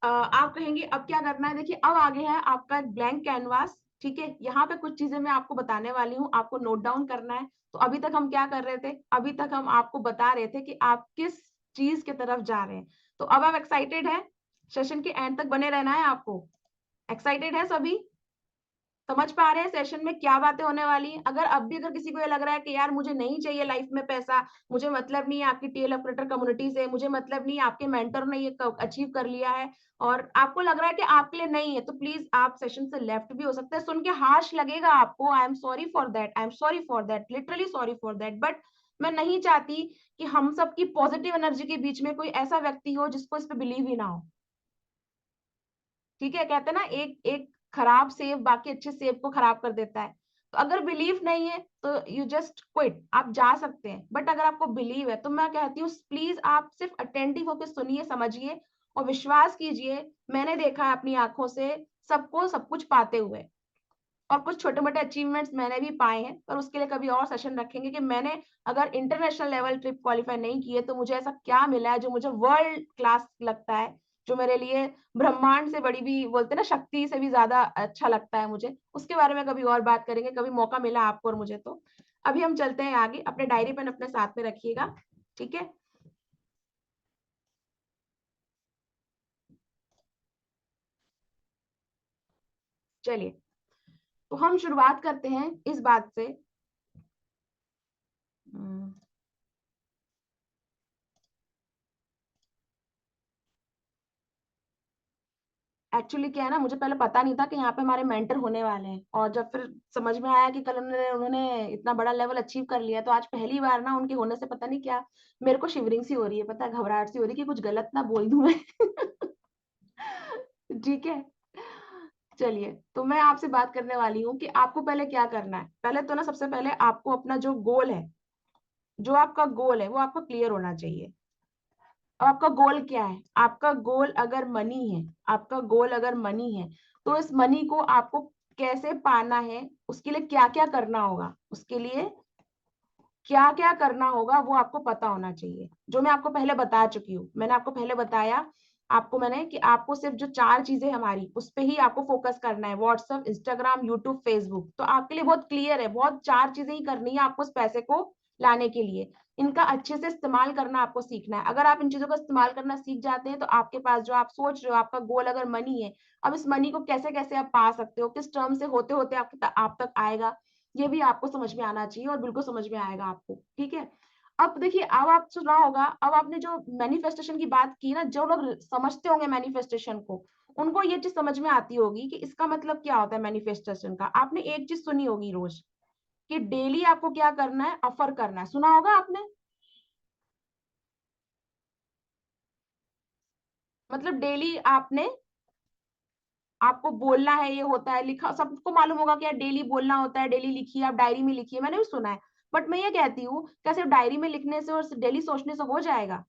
S1: आप कहेंगे अब क्या करना है? देखिए अब आगे है आपका एक ब्लैंक कैनवास, ठीक है? यहाँ पे कुछ चीज़ें मैं आपको बताने वाली हूँ, आपको नोट डाउन करना है। तो अभी तक हम क्या कर रहे थे? अभी तक हम आपको बता रहे थे कि आप किस चीज़ की तरफ जा रहे हैं। तो अब आप एक्साइटेड हैं? सेशन के एंड तक बने रहना है आपको। एक्साइटेड हैं सभी? समझ पा रहे हैं सेशन में क्या बातें होने वाली हैं? अगर अब भी अगर किसी को ये लग रहा है कि यार मुझे नहीं चाहिए लाइफ में पैसा, मुझे मतलब नहीं है आपकी टीएल ऑपरेटर कम्युनिटी से, मुझे मतलब नहीं है आपके मेंटर ने ये क अचीव कर लिया है और आपको लग रहा है कि आपके लिए नहीं है, तो प्लीज़ आप सेशन से लेफ्ट भी हो सकते हैं। सुन के हार्श लगेगा आपको, I am sorry for that, I am sorry for that, literally sorry for that, but मैं नहीं चाहती कि हम सबकी पॉजिटिव एनर्जी के बीच में कोई ऐसा व्यक्ति हो जिसको इस पे बिलीव ही ना हो। ठीक है? कहते हैं ना एक एक खराब सेब बाकी अच्छे सेब को खराब कर देता है। तो अगर बिलीव नहीं है तो यू जस्ट क्विट, आप जा सकते हैं। बट अगर आपको बिलीव है तो मैं कहती हूँ प्लीज़ आप सिर्फ अटेंटिव होके सुनिए, समझिए और विश्वास कीजिए, मैंने देखा है अपनी आँखों से सबको सब कुछ पाते हुए। और कुछ छोटे-मोटे अचीवमेंट्स मैंने भी पाए हैं, पर उसके लिए कभी और सेशन रखेंगे कि मैंने अगर इंटरनेशनल लेवल ट्रिप क्वालीफाई नहीं की है, तो मुझे ऐसा क्या मिला है जो मुझे वर्ल्ड क्लास लगता है, जो मेरे लिए ब्रह्मांड से बड़ी भी बोलते हैं ना शक्ति से भी ज़्यादा अच्छा लगता है मुझे। उसके बारे में कभी और बात करेंगे, कभी मौका मिला आपको और मुझे तो। अभी हम चलते हैं आगे, अपने डायरी पेन अपने साथ में रखिएगा, ठीक है? चलिए, तो हम शुरुआत करते हैं इस बात से उम एक्चुअली क्या है ना मुझे पहले पता नहीं था कि यहाँ पे हमारे मेंटर होने वाले हैं और जब फिर समझ में आया कि कल उन्होंने उन्होंने इतना बड़ा लेवल अचीव कर लिया तो आज पहली बार ना उनके होने से पता नहीं क्या मेरे को शिवरिंग सी हो रही है, पता है, घबराहट सी हो रही है कि कुछ गलत ना बोल दूं मैं। ठीक है, चलिए तो मैं आपसे बात करने वाली हूँ कि आपको पहले क्या करना है। पहले तो ना सबसे पहले आपको अपना जो गोल है जो आपका गोल है वो आपको क्लियर होना चाहिए। अब आपका गोल क्या है? आपका गोल अगर मनी है, आपका गोल अगर मनी है, तो इस मनी को आपको कैसे पाना है, उसके लिए क्या क्या करना होगा, उसके लिए क्या क्या करना होगा वो आपको पता होना चाहिए, जो मैं आपको पहले बता चुकी हूँ। मैंने आपको पहले बताया आपको मैंने कि आपको सिर्फ जो 4 चीजें हमारी उस पे ही आपको फोकस करना है, व्हाट्सएप, इंस्टाग्राम, यूट्यूब, फेसबुक। तो आपके लिए बहुत क्लियर है, बहुत 4 चीजें ही करनी है आपको उस पैसे को लाने के लिए। इनका अच्छे से इस्तेमाल करना आपको सीखना है। अगर आप इन चीजों का इस्तेमाल करना सीख जाते हैं तो आपके पास जो आप सोच रहे हो, आपका गोल अगर मनी है, अब इस मनी को कैसे कैसे आप पा सकते हो, किस टर्म से होते होते आप तक आएगा, ये भी आपको समझ में आना चाहिए, और बिल्कुल समझ में आएगा आपको। ठीक है। अब देखिए, अब आप सुना होगा, अब आपने जो मैनिफेस्टेशन की बात की ना, जो लोग समझते होंगे मैनिफेस्टेशन को, उनको ये चीज समझ में आती होगी कि इसका मतलब क्या होता है मैनिफेस्टेशन का। आपने एक चीज सुनी होगी रोज, कि डेली आपको क्या करना है, ऑफर करना है। सुना होगा आपने, मतलब डेली आपने, आपको बोलना है, ये होता है लिखा, सबको मालूम होगा कि यार डेली बोलना होता है, डेली लिखिए, आप डायरी में लिखिए, मैंने भी सुना है। बट मैं ये कहती हूँ, क्या सिर्फ डायरी में लिखने से और डेली सोचने से हो जाएगा?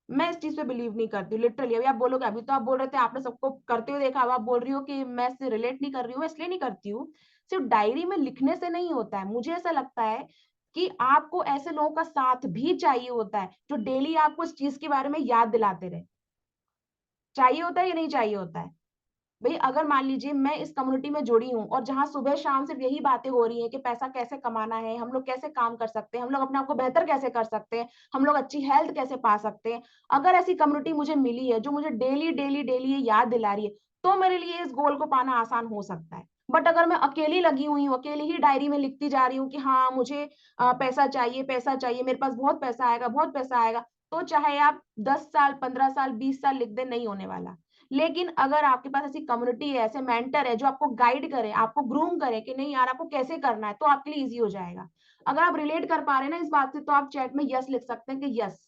S1: मैं इस चीज पे बिलीव नहीं करती हूँ लिटरली। अभी आप बोलोगे, अभी तो आप बोल रहे थे आपने सबको करते हुए देखा, अब आप बोल रही हो कि मैं इससे रिलेट नहीं कर रही हूँ। इसलिए नहीं करती हूँ, सिर्फ डायरी में लिखने से नहीं होता है। मुझे ऐसा लगता है कि आपको ऐसे लोगों का साथ भी चाहिए होता है, जो डेली आपको इस चीज के बारे में याद दिलाते रहे। चाहिए होता है या नहीं चाहिए होता है? भाई अगर मान लीजिए मैं इस कम्युनिटी में जुड़ी हूँ, और जहां सुबह शाम सिर्फ यही बातें हो रही हैं कि पैसा कैसे कमाना है, हम लोग कैसे काम कर सकते हैं, हम लोग अपने आप को बेहतर कैसे कर सकते हैं, हम लोग अच्छी हेल्थ कैसे पा सकते हैं, अगर ऐसी कम्युनिटी मुझे मिली है जो मुझे डेली डेली डेली ये याद दिला रही है, तो मेरे लिए इस गोल को पाना आसान हो सकता है। बट अगर मैं अकेली लगी हुई हूँ, अकेली ही डायरी में लिखती जा रही हूँ कि हाँ मुझे पैसा चाहिए, पैसा चाहिए, मेरे पास बहुत पैसा आएगा, बहुत पैसा आएगा, तो चाहे आप 10 साल, 15 साल, 20 साल लिख दे, नहीं होने वाला। लेकिन अगर आपके पास ऐसी कम्युनिटी है, ऐसे मेंटर है जो आपको गाइड करे, आपको ग्रूम करे कि नहीं यार आपको कैसे करना है, तो आपके लिए इजी हो जाएगा। अगर आप रिलेट कर पा रहे हैं ना इस बात से, तो आप चैट में यस लिख सकते हैं कि यस।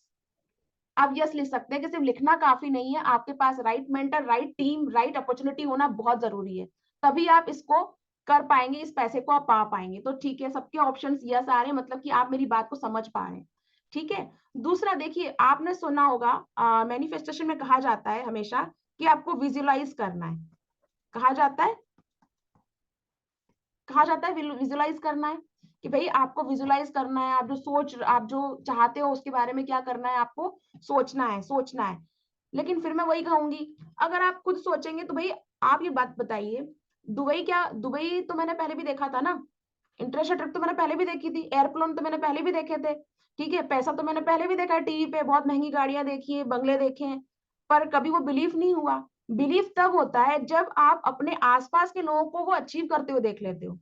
S1: आप यस लिख सकते हैं कि सिर्फ लिखना काफी नहीं है, आपके पास right mentor, right team, right opportunity होना बहुत जरूरी है। तभी आप इसको कर पाएंगे, इस पैसे को आप पा पाएंगे। तो ठीक है, सबके ऑप्शंस यस आ रहे हैं, मतलब कि आप मेरी बात को समझ पा रहे हैं। ठीक है। दूसरा देखिए, आपने सुना होगा मैनिफेस्टेशन में कहा जाता है हमेशा कि आपको विजुलाइज करना है। कहा जाता है, कहा जाता है विजुलाइज करना है, कि भाई आपको विजुलाइज करना है, आप जो चाहते हो उसके बारे में क्या करना है, आपको सोचना है, सोचना है। लेकिन फिर मैं वही कहूंगी, अगर आप खुद सोचेंगे तो भाई, आप ये बात बताइए, दुबई तो मैंने पहले भी देखा था ना, इंटरेस्ट ट्रिप तो मैंने पहले भी देखी थी, एयरप्लेन तो मैंने पहले भी देखे थे। ठीक है, पैसा तो मैंने पहले भी देखा है टीवी पे, बहुत महंगी गाड़ियां देखी है, बंगले देखे हैं, पर कभी वो बिलीव नहीं हुआ। बिलीव तब होता है जब आप अपने आसपास के लोगों को वो अचीव करते हुए देख लेते हो।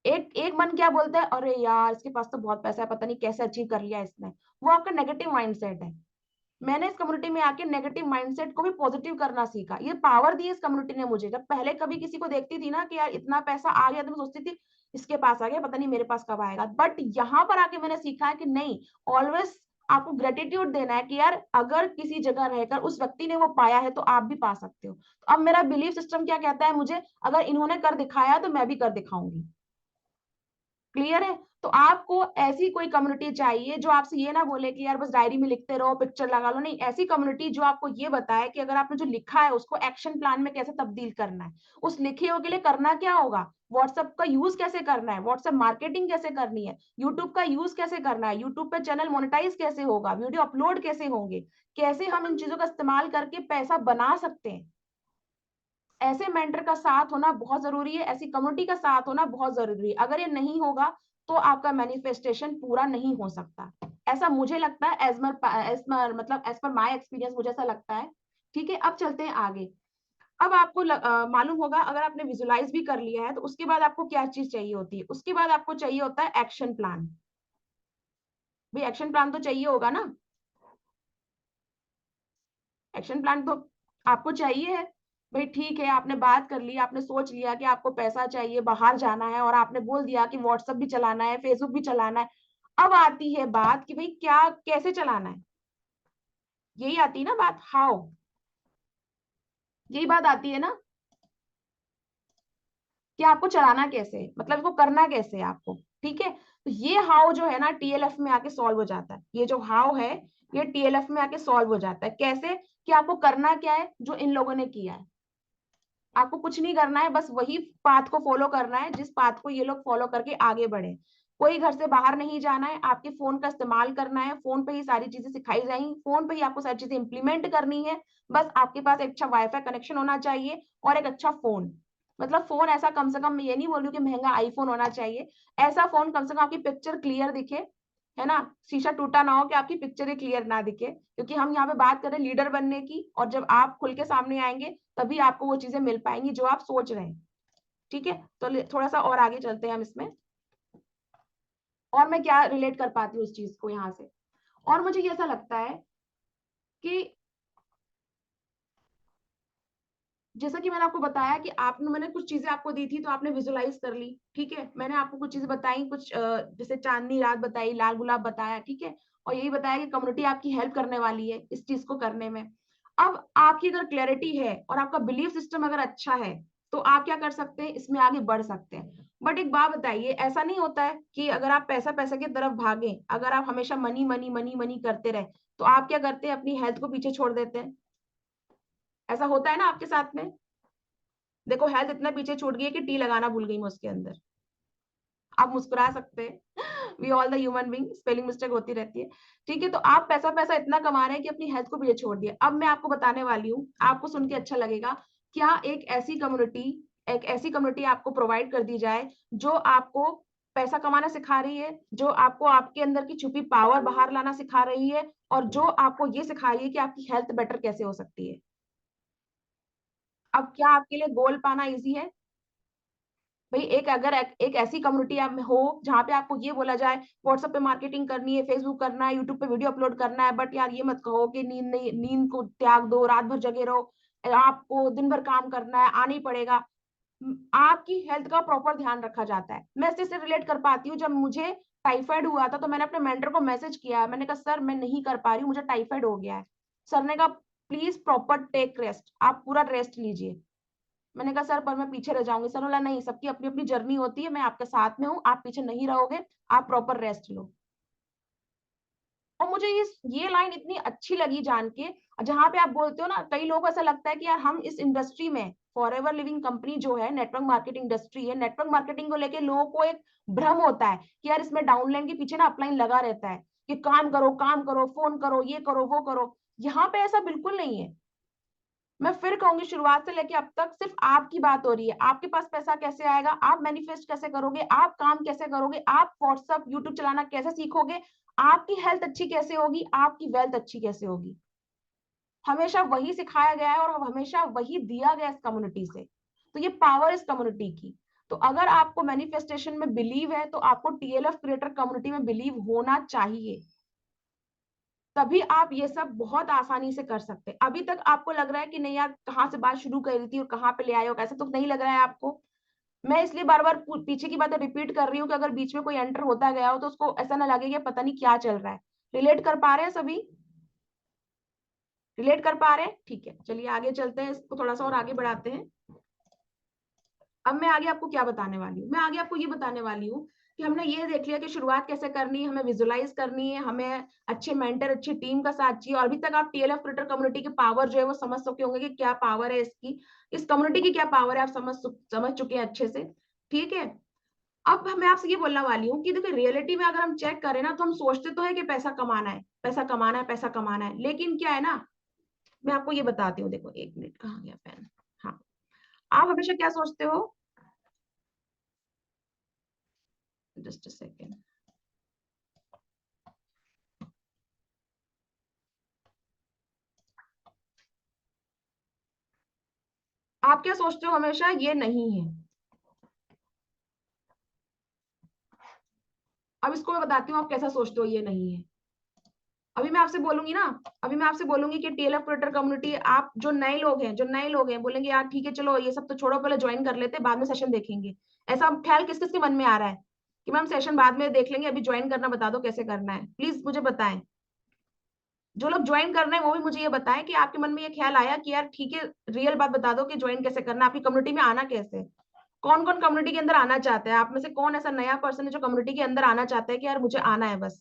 S1: एक एक मन क्या बोलता है, अरे यार इसके पास तो बहुत पैसा है, पता नहीं कैसे अचीव कर लिया इसने। वो आपका नेगेटिव माइंडसेट है। मैंने इस कम्युनिटी में आके नेगेटिव माइंडसेट को भी पॉजिटिव करना सीखा। ये पावर दी है इस कम्युनिटी ने मुझे। जब पहले कभी किसी को देखती थी ना कि यार इतना पैसा आ गया, तो मैं सोचती थी इसके पास आ गया, पता नहीं मेरे पास कब आएगा। बट यहाँ पर आके मैंने सीखा है कि नहीं, ऑलवेज आपको ग्रेटिट्यूड देना है कि यार अगर किसी जगह रहकर उस व्यक्ति ने वो पाया है, तो आप भी पा सकते हो। तो अब मेरा बिलीफ सिस्टम क्या कहता है मुझे, अगर इन्होंने कर दिखाया तो मैं भी कर दिखाऊंगी। क्लियर है? तो आपको ऐसी कोई कम्युनिटी चाहिए जो आपसे ये ना बोले कि यार बस डायरी में लिखते रहो, पिक्चर लगा लो। नहीं, ऐसी कम्युनिटी जो आपको ये बताए कि अगर आपने जो लिखा है उसको एक्शन प्लान में कैसे तब्दील करना है, उस लिखे हुए के लिए करना क्या होगा, व्हाट्सएप का यूज कैसे करना है, व्हाट्सएप मार्केटिंग कैसे करनी है, यूट्यूब का यूज कैसे करना है, यूट्यूब पे चैनल मोनेटाइज कैसे होगा, वीडियो अपलोड कैसे होंगे, कैसे हम इन चीजों का इस्तेमाल करके पैसा बना सकते हैं। ऐसे मेंटर का साथ होना बहुत जरूरी है, ऐसी कम्युनिटी का साथ होना बहुत जरूरी है। अगर ये नहीं होगा तो आपका मैनिफेस्टेशन पूरा नहीं हो सकता, ऐसा मुझे लगता है। मतलब एज पर माई एक्सपीरियंस मुझे ऐसा लगता है। ठीक है, अब चलते हैं आगे। अब आपको मालूम होगा, अगर आपने विजुलाइज भी कर लिया है तो उसके बाद आपको क्या चीज चाहिए होती है, उसके बाद आपको चाहिए होता है एक्शन प्लान। भाई एक्शन प्लान तो चाहिए होगा ना, एक्शन प्लान तो आपको चाहिए है। भाई ठीक है, आपने बात कर ली, आपने सोच लिया कि आपको पैसा चाहिए, बाहर जाना है, और आपने बोल दिया कि व्हाट्सएप भी चलाना है, फेसबुक भी चलाना है। अब आती है बात कि भाई क्या, कैसे चलाना है। यही आती है ना बात, हाउ। यही बात आती है ना कि आपको चलाना कैसे है, मतलब इसको करना कैसे है आपको। ठीक है, तो ये हाउ जो है ना टीएलएफ में आके सॉल्व हो जाता है। ये जो हाउ है ये टीएलएफ में आके सॉल्व हो जाता है। कैसे? कि आपको करना क्या है जो इन लोगों ने किया है। आपको कुछ नहीं करना है, बस वही पाथ को फॉलो करना है जिस पाथ को ये लोग फॉलो करके आगे बढ़े। कोई घर से बाहर नहीं जाना है, आपके फोन का इस्तेमाल करना है, फोन पे ही सारी चीजें सिखाई जाएंगी, फोन पे ही आपको सारी चीजें इंप्लीमेंट करनी है। बस आपके पास एक अच्छा वाईफाई कनेक्शन होना चाहिए और एक अच्छा फोन। मतलब फोन ऐसा, कम से कम मैं ये नहीं बोल रही कि महंगा आईफोन होना चाहिए, ऐसा फोन कम से कम आपकी पिक्चर क्लियर दिखे, है ना, शीशा टूटा ना हो कि आपकी पिक्चर ही क्लियर ना दिखे, क्योंकि हम यहाँ पे बात करें लीडर बनने की, और जब आप खुल के सामने आएंगे तभी आपको वो चीजें मिल पाएंगी जो आप सोच रहे हैं। ठीक है, तो थोड़ा सा और आगे चलते हैं हम इसमें, और मैं क्या रिलेट कर पाती हूँ उस चीज को यहाँ से। और मुझे ये ऐसा लगता है कि जैसा कि मैंने आपको बताया कि आपने, मैंने कुछ चीजें आपको दी थी तो आपने विजुलाइज कर ली, ठीक है, मैंने आपको कुछ चीजें बताई, कुछ जैसे चांदनी रात बताई, लाल गुलाब बताया, ठीक है, और यही बताया कि कम्युनिटी आपकी हेल्प करने वाली है इस चीज को करने में। अब आपकी अगर क्लैरिटी है और आपका बिलीफ सिस्टम अगर अच्छा है तो आप क्या कर सकते हैं, इसमें आगे बढ़ सकते हैं। बट एक बात बताइए, ऐसा नहीं होता है कि अगर आप पैसा पैसा की तरफ भागें, अगर आप हमेशा मनी मनी मनी मनी करते रहे, तो आप क्या करते हैं, अपनी हेल्थ को पीछे छोड़ देते हैं। ऐसा होता है ना आपके साथ में? देखो हेल्थ इतना पीछे छूट गई है कि टी लगाना भूल गई मैं उसके अंदर। आप मुस्कुरा सकते हैं, we all the human being, spelling mistake होती रहती है। ठीक है, तो आप पैसा पैसा इतना कमा रहे हैं कि अपनी हेल्थ को पीछे छोड़ दिया। अब मैं आपको बताने वाली हूँ, आपको सुन के अच्छा लगेगा, क्या एक ऐसी कम्युनिटी आपको प्रोवाइड कर दी जाए जो आपको पैसा कमाना सिखा रही है, जो आपको आपके अंदर की छुपी पावर बाहर लाना सिखा रही है, और जो आपको ये सिखा रही है कि आपकी हेल्थ बेटर कैसे हो सकती है। अब क्या आपके लिए गोल पाना इजी है? भाई एक, अगर एक ऐसी कम्युनिटी आप में हो जहां पे आपको ये बोला जाए व्हाट्सएप पे मार्केटिंग करनी है, फेसबुक करना है, यूट्यूब पे वीडियो अपलोड करना है, बट यार ये मत कहो कि नींद नहीं, नींद को त्याग दो, रात भर जगे रहो, आपको दिन भर काम करना है, आना ही पड़ेगा। आपकी हेल्थ का प्रॉपर ध्यान रखा जाता है। मैं इससे रिलेट कर पाती हूँ, जब मुझे टाइफाइड हुआ था तो मैंने अपने मेंटर को मैसेज किया, मैंने कहा सर मैं नहीं कर पा रही हूँ, मुझे टाइफाइड हो गया है। सर ने कहा प्लीज प्रॉपर टेक रेस्ट, आप पूरा रेस्ट लीजिए। मैंने कहा सर पर मैं पीछे रह जाऊंगी। सर बोला नहीं, सबकी अपनी अपनी जर्नी होती है, मैं आपके साथ में हूँ, आप पीछे नहीं रहोगे, आप प्रॉपर रेस्ट लो। और मुझे ये लाइन इतनी अच्छी लगी जान के, जहां पे आप बोलते हो ना, कई लोगों को ऐसा लगता है कि यार हम इस इंडस्ट्री में, फॉरएवर लिविंग कंपनी जो है नेटवर्क मार्केटिंग इंडस्ट्री है, नेटवर्क मार्केटिंग को लेके लोगों को एक भ्रम होता है कि यार इसमें डाउनलाइन के पीछे ना अपलाइन लगा रहता है कि काम करो, फोन करो, ये करो, वो करो। यहाँ पे ऐसा बिल्कुल नहीं है। मैं फिर कहूंगी, शुरुआत से लेके अब तक सिर्फ आपकी बात हो रही है। आपके पास पैसा कैसे आएगा, आप मैनिफेस्ट कैसे करोगे, आप काम कैसे करोगे, आप व्हाट्सएप यूट्यूब चलाना कैसे सीखोगे, आपकी हेल्थ अच्छी कैसे होगी, आपकी वेल्थ अच्छी कैसे होगी, हमेशा वही सिखाया गया है और हमेशा वही दिया गया इस कम्युनिटी से। तो ये पावर इस कम्युनिटी की। तो अगर आपको मैनिफेस्टेशन में बिलीव है तो आपको टीएलएफ क्रिएटर कम्युनिटी में बिलीव होना चाहिए, तभी आप ये सब बहुत आसानी से कर सकते हैं। अभी तक आपको लग रहा है कि नहीं यार कहाँ से बात शुरू करी थी और कहाँ पे ले आए हो, कैसे, तो नहीं लग रहा है आपको? मैं इसलिए बार बार पीछे की बातें रिपीट कर रही हूँ कि अगर बीच में कोई एंटर होता गया हो तो उसको ऐसा ना लगे कि पता नहीं क्या चल रहा है। रिलेट कर पा रहे हैं सभी? रिलेट कर पा रहे हैं? ठीक है, चलिए आगे चलते हैं, इसको थोड़ा सा और आगे बढ़ाते हैं। अब मैं आगे आपको क्या बताने वाली हूँ, मैं आगे आपको ये बताने वाली हूँ कि हमने ये देख लिया कि शुरुआत कैसे करनी है, हमें विजुलाइज करनी है, हमें अच्छे मेंटर, अच्छी टीम का साथ चाहिए। और अभी तक आप टीएलएफ क्रिएटर कम्युनिटी की पावर जो है वो समझ सके होंगे कि क्या पावर है इसकी, इस कम्युनिटी की क्या पावर है, आप समझ चुके हैं अच्छे से। ठीक है, अब मैं आपसे ये बोलने वाली हूँ कि देखिए रियलिटी में अगर हम चेक करें ना, तो हम सोचते तो है कि पैसा कमाना है, पैसा कमाना है, पैसा कमाना है, लेकिन क्या है ना, मैं आपको ये बताती हूँ। देखो एक मिनट, कहाँ गया पेन? हाँ, आप हमेशा क्या सोचते हो, जस्ट अ सेकेंड, आप क्या सोचते हो हमेशा, ये नहीं है। अब इसको मैं बताती हूँ आप कैसा सोचते हो ये नहीं है। अभी मैं आपसे बोलूंगी ना, अभी मैं आपसे बोलूंगी कि टीएलएफ क्रिएटर कम्युनिटी, आप जो नए लोग हैं बोलेंगे यार ठीक है चलो ये सब तो छोड़ो, पहले ज्वाइन कर लेते, बाद में सेशन देखेंगे। ऐसा ख्याल किस किस के मन में आ रहा है कि मैम सेशन बाद में देख लेंगे, अभी ज्वाइन करना बता दो कैसे करना है, प्लीज मुझे बताएं। जो लोग ज्वाइन कर रहे हैं वो भी मुझे ये बताएं कि आपके मन में ये ख्याल आया कि यार ठीक है, रियल बात बता दो कि ज्वाइन कैसे करना, आपकी कम्युनिटी में आना कैसे। कौन कौन कम्युनिटी के अंदर आना चाहता है? आप में से कौन ऐसा नया पर्सन है जो कम्युनिटी के अंदर आना चाहता है कि यार मुझे आना है बस?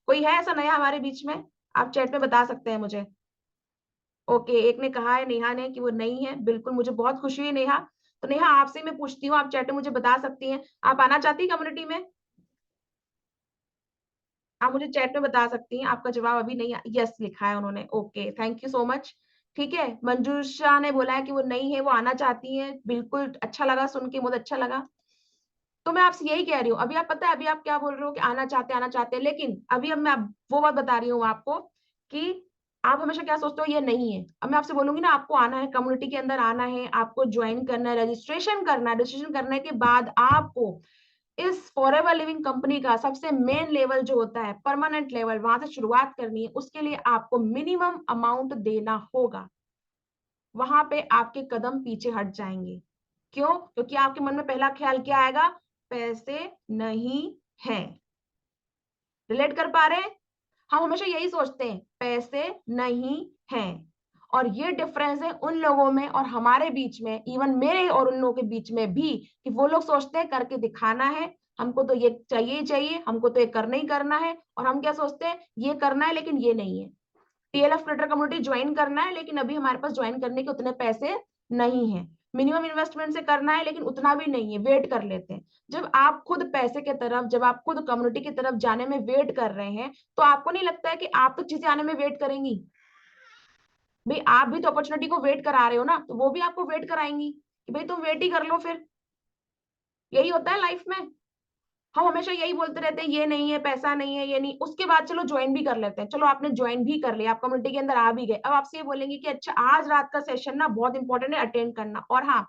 S1: कोई है ऐसा नया हमारे बीच में? आप चैट में बता सकते हैं मुझे। ओके, एक ने कहा है, नेहा ने, कि वो नहीं है। बिल्कुल, मुझे बहुत खुशी हुई नेहा। तो नेहा आपसे मैं पूछती हूँ, आप चैट में मुझे बता सकती हैं, आप आना चाहती हैं कम्युनिटी में? आप मुझे चैट में बता सकती हैं, आपका जवाब अभी नहीं यस लिखा है उन्होंने। Okay, thank you so much. ठीक है, मंजूषा ने बोला है कि वो नहीं है, वो आना चाहती हैं। बिल्कुल, अच्छा लगा सुन के, मुझे अच्छा लगा। तो मैं आपसे यही कह रही हूँ, अभी आप पता है अभी आप क्या बोल रहे हो कि आना चाहते हैं, लेकिन अभी अब मैं वो बात बता रही हूँ आपको कि आप हमेशा क्या सोचते हो ये नहीं है। अब मैं आपसे बोलूंगी ना, आपको आना है, कम्युनिटी के अंदर आना है, आपको ज्वाइन करना है, रजिस्ट्रेशन करना है। रजिस्ट्रेशन करने के बाद आपको इस फॉरएवर लिविंग कंपनी का सबसे मेन लेवल जो होता है, परमानेंट लेवल, वहां से शुरुआत करनी है। उसके लिए आपको मिनिमम अमाउंट देना होगा। वहां पे आपके कदम पीछे हट जाएंगे। क्यों? क्योंकि आपके मन में पहला ख्याल क्या आएगा? पैसे नहीं है। रिलेट कर पा रहे हैं? हम हमेशा यही सोचते हैं, पैसे नहीं हैं। और ये डिफरेंस है उन लोगों में और हमारे बीच में, इवन मेरे और उन लोगों के बीच में भी, कि वो लोग सोचते हैं करके दिखाना है, हमको तो ये चाहिए ही चाहिए, हमको तो ये करना ही करना है। और हम क्या सोचते हैं, ये करना है लेकिन ये नहीं है। टीएलएफ क्रिएटर कम्युनिटी ज्वाइन करना है, लेकिन अभी हमारे पास ज्वाइन करने के उतने पैसे नहीं है। मिनिमम इन्वेस्टमेंट से करना है, लेकिन उतना भी नहीं है, वेट कर लेते हैं। जब आप खुद पैसे के तरफ, जब आप खुद कम्युनिटी की तरफ जाने में वेट कर रहे हैं, तो आपको नहीं लगता है कि आप तो चीजें आने में वेट करेंगी? भाई आप भी तो अपॉर्चुनिटी को वेट करा रहे हो ना, तो वो भी आपको वेट कराएंगी कि भाई तुम वेट ही कर लो फिर। यही होता है लाइफ में। हम हमेशा यही बोलते रहते हैं, ये नहीं है, पैसा नहीं है, ये नहीं, उसके बाद चलो ज्वाइन भी कर लेते हैं। चलो आपने ज्वाइन भी कर लिया, आप कम्युनिटी के अंदर आ भी गए, अब आपसे ये बोलेंगे कि अच्छा आज रात का सेशन ना बहुत इंपॉर्टेंट है, अटेंड करना। और हाँ,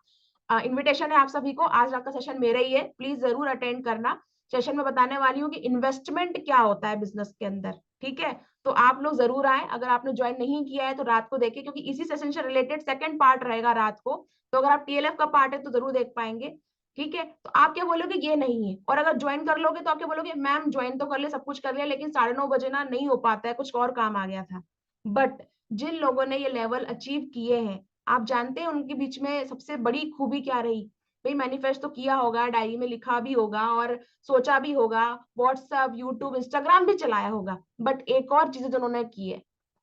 S1: इनविटेशन है आप सभी को, आज रात का सेशन मेरा ही है, प्लीज जरूर अटेंड करना। सेशन में बताने वाली हूँ कि इन्वेस्टमेंट क्या होता है बिजनेस के अंदर। ठीक है, तो आप लोग जरूर आए। अगर आपने ज्वाइन नहीं किया है तो रात को देखिए, क्योंकि इसी सेशन से रिलेटेड सेकंड पार्ट रहेगा रात को। तो अगर आप टीएलएफ का पार्ट है तो जरूर देख पाएंगे। ठीक है, तो आप क्या बोलोगे, ये नहीं है। और अगर ज्वाइन कर लोगे तो आप क्या बोलोगे, मैम ज्वाइन तो कर ले, सब कुछ कर लिया, लेकिन 9:30 बजे ना नहीं हो पाता है, कुछ और काम आ गया था। बट जिन लोगों ने ये लेवल अचीव किए हैं, आप जानते हैं उनके बीच में सबसे बड़ी खूबी क्या रही? भाई मैनिफेस्ट तो किया होगा, डायरी में लिखा भी होगा और सोचा भी होगा, व्हाट्सएप, यूट्यूब, इंस्टाग्राम भी चलाया होगा, बट एक और चीज उन्होंने की है।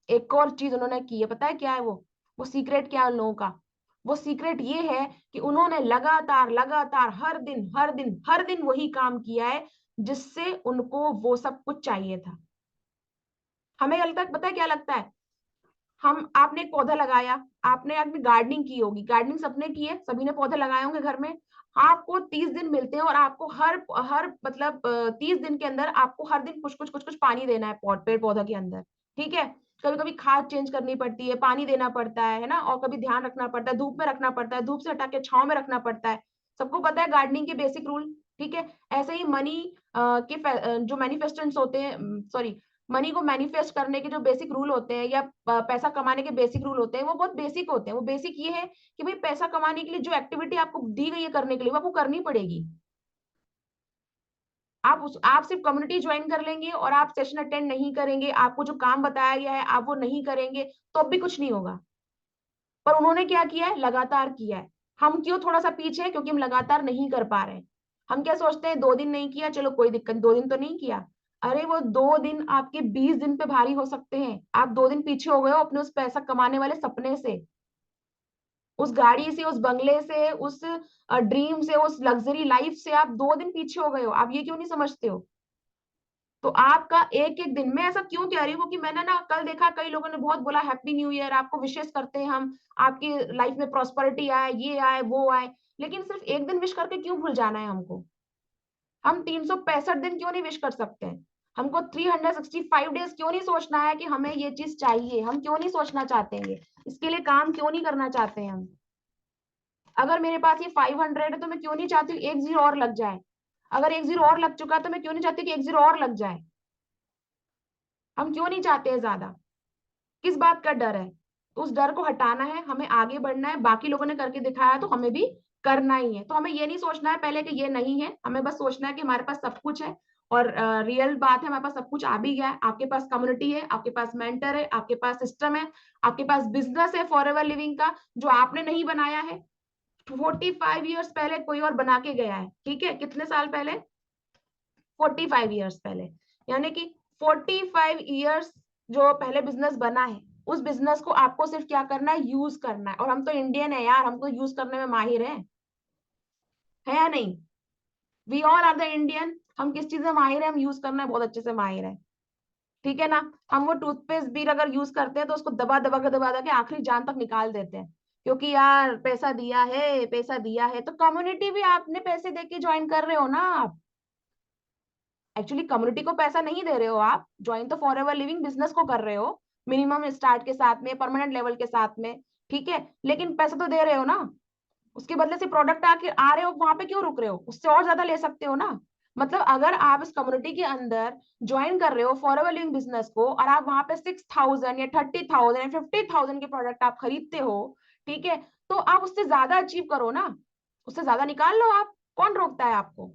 S1: एक और चीज उन्होंने की है, पता है क्या है वो सीक्रेट क्या है उन लोगों का? वो सीक्रेट ये है कि उन्होंने लगातार लगातार हर दिन हर दिन हर दिन वही काम किया है, जिससे उनको वो सब कुछ चाहिए था। हमें लगता है, पता है क्या लगता है, हम आपने एक पौधा लगाया, आपने अपनी गार्डनिंग की होगी, गार्डनिंग सबने की है, सभी ने पौधे लगाए होंगे घर में। आपको 30 दिन मिलते हैं और आपको हर हर मतलब 30 दिन के अंदर आपको हर दिन कुछ कुछ कुछ कुछ पानी देना है पेड़ पौधा के अंदर। ठीक है, कभी कभी खाद चेंज करनी पड़ती है, पानी देना पड़ता है ना, और कभी ध्यान रखना पड़ता है, धूप में रखना पड़ता है, धूप से हटा के छांव में रखना पड़ता है। सबको पता है गार्डनिंग के बेसिक रूल। ठीक है, ऐसे ही मनी जो मैनिफेस्टेंस होते हैं, सॉरी, मनी को मैनिफेस्ट करने के जो बेसिक रूल होते हैं, या पैसा कमाने के बेसिक रूल होते हैं, वो बहुत बेसिक होते हैं। वो बेसिक ये है कि भाई पैसा कमाने के लिए जो एक्टिविटी आपको दी गई है करने के लिए, वो आपको करनी पड़ेगी। आप सिर्फ कम्युनिटी ज्वाइन कर लेंगे और आप सेशन अटेंड नहीं करेंगे, आपको जो काम बताया गया है आप वो नहीं करेंगे, तो अब भी कुछ नहीं होगा। पर उन्होंने क्या किया है, लगातार किया है। हम क्यों थोड़ा सा पीछे है? क्योंकि हम लगातार नहीं कर पा रहे हैं। हम क्या सोचते हैं, 2 दिन नहीं किया चलो कोई दिक्कत, 2 दिन तो नहीं किया। अरे वो 2 दिन आपके 20 दिन पे भारी हो सकते हैं। आप 2 दिन पीछे हो गए हो अपने उस पैसा कमाने वाले सपने से, उस गाड़ी से, उस बंगले से, उस ड्रीम से, उस लग्जरी लाइफ से आप 2 दिन पीछे हो गए हो। आप ये क्यों नहीं समझते हो? तो आपका एक एक दिन, मैं ऐसा क्यों कह रही हूँ, क्योंकि मैंने ना कल देखा कई लोगों ने बहुत बोला हैप्पी न्यू ईयर, आपको विशेष करते हैं हम, आपकी लाइफ में प्रॉस्पेरिटी आए, ये आए, वो आए। लेकिन सिर्फ एक दिन विश करके क्यों भूल जाना है हमको? हम 365 दिन क्यों नहीं विश कर सकते हैं? हमको 365 डेज क्यों नहीं सोचना है कि हमें ये चीज चाहिए? हम क्यों नहीं सोचना चाहते हैं? इसके लिए काम क्यों नहीं करना चाहते हैं हम? अगर मेरे पास ये 500 है तो मैं क्यों नहीं चाहती हूँ एक जीरो और लग जाए? अगर एक जीरो और लग चुका तो मैं क्यों नहीं चाहती कि एक जीरो और लग जाए? हम क्यों नहीं चाहते हैं ज्यादा? किस बात का डर है? तो उस डर को हटाना है, हमें आगे बढ़ना है। बाकी लोगों ने करके दिखाया तो हमें भी करना ही है। तो हमें ये नहीं सोचना है पहले कि ये नहीं है, हमें बस सोचना है कि हमारे पास सब कुछ है। और रियल बात है, हमारे पास सब कुछ आ भी गया है। आपके पास कम्युनिटी है, आपके पास मेंटर है, आपके पास सिस्टम है, आपके पास बिजनेस है फॉरएवर लिविंग का, जो आपने नहीं बनाया है। 45 ईयर्स पहले कोई और बना के गया है, ठीक है, कितने साल पहले, 45 ईयर्स पहले, यानी कि 45 ईयर्स जो पहले बिजनेस बना है, उस बिजनेस को आपको सिर्फ क्या करना है, यूज करना है। और हम तो इंडियन है यार, हम तो यूज करने में माहिर है या नहीं? We all are the Indian. हम किस चीज में माहिर है, हम यूज करना है बहुत अच्छे से माहिर है, ठीक है ना। हम वो टूथपेस्ट भी अगर यूज करते हैं तो उसको दबा दबा के आखिरी जान तक निकाल देते हैं, क्योंकि यार पैसा दिया है, पैसा दिया है। तो कम्युनिटी भी आपने पैसे दे के ज्वाइन कर रहे हो ना आप। एक्चुअली कम्युनिटी को पैसा नहीं दे रहे हो आप, ज्वाइन तो फॉर एवर लिविंग बिजनेस को कर रहे हो, मिनिमम स्टार्ट के साथ में, परमानेंट लेवल के साथ में, ठीक है, लेकिन पैसा तो दे रहे हो ना। उसके बदले से प्रोडक्ट आके आ रहे हो, वहां पे क्यों रुक रहे हो, उससे और ज्यादा ले सकते हो ना। मतलब अगर आप इस कम्युनिटी के अंदर ज्वाइन कर रहे हो फॉर एवर लिविंग बिजनेस को, और आप वहां पे 6,000 या 30,000 या 50,000 के प्रोडक्ट आप खरीदते हो, ठीक है, तो आप उससे ज्यादा अचीव करो ना, उससे ज्यादा निकाल लो आप, कौन रोकता है आपको।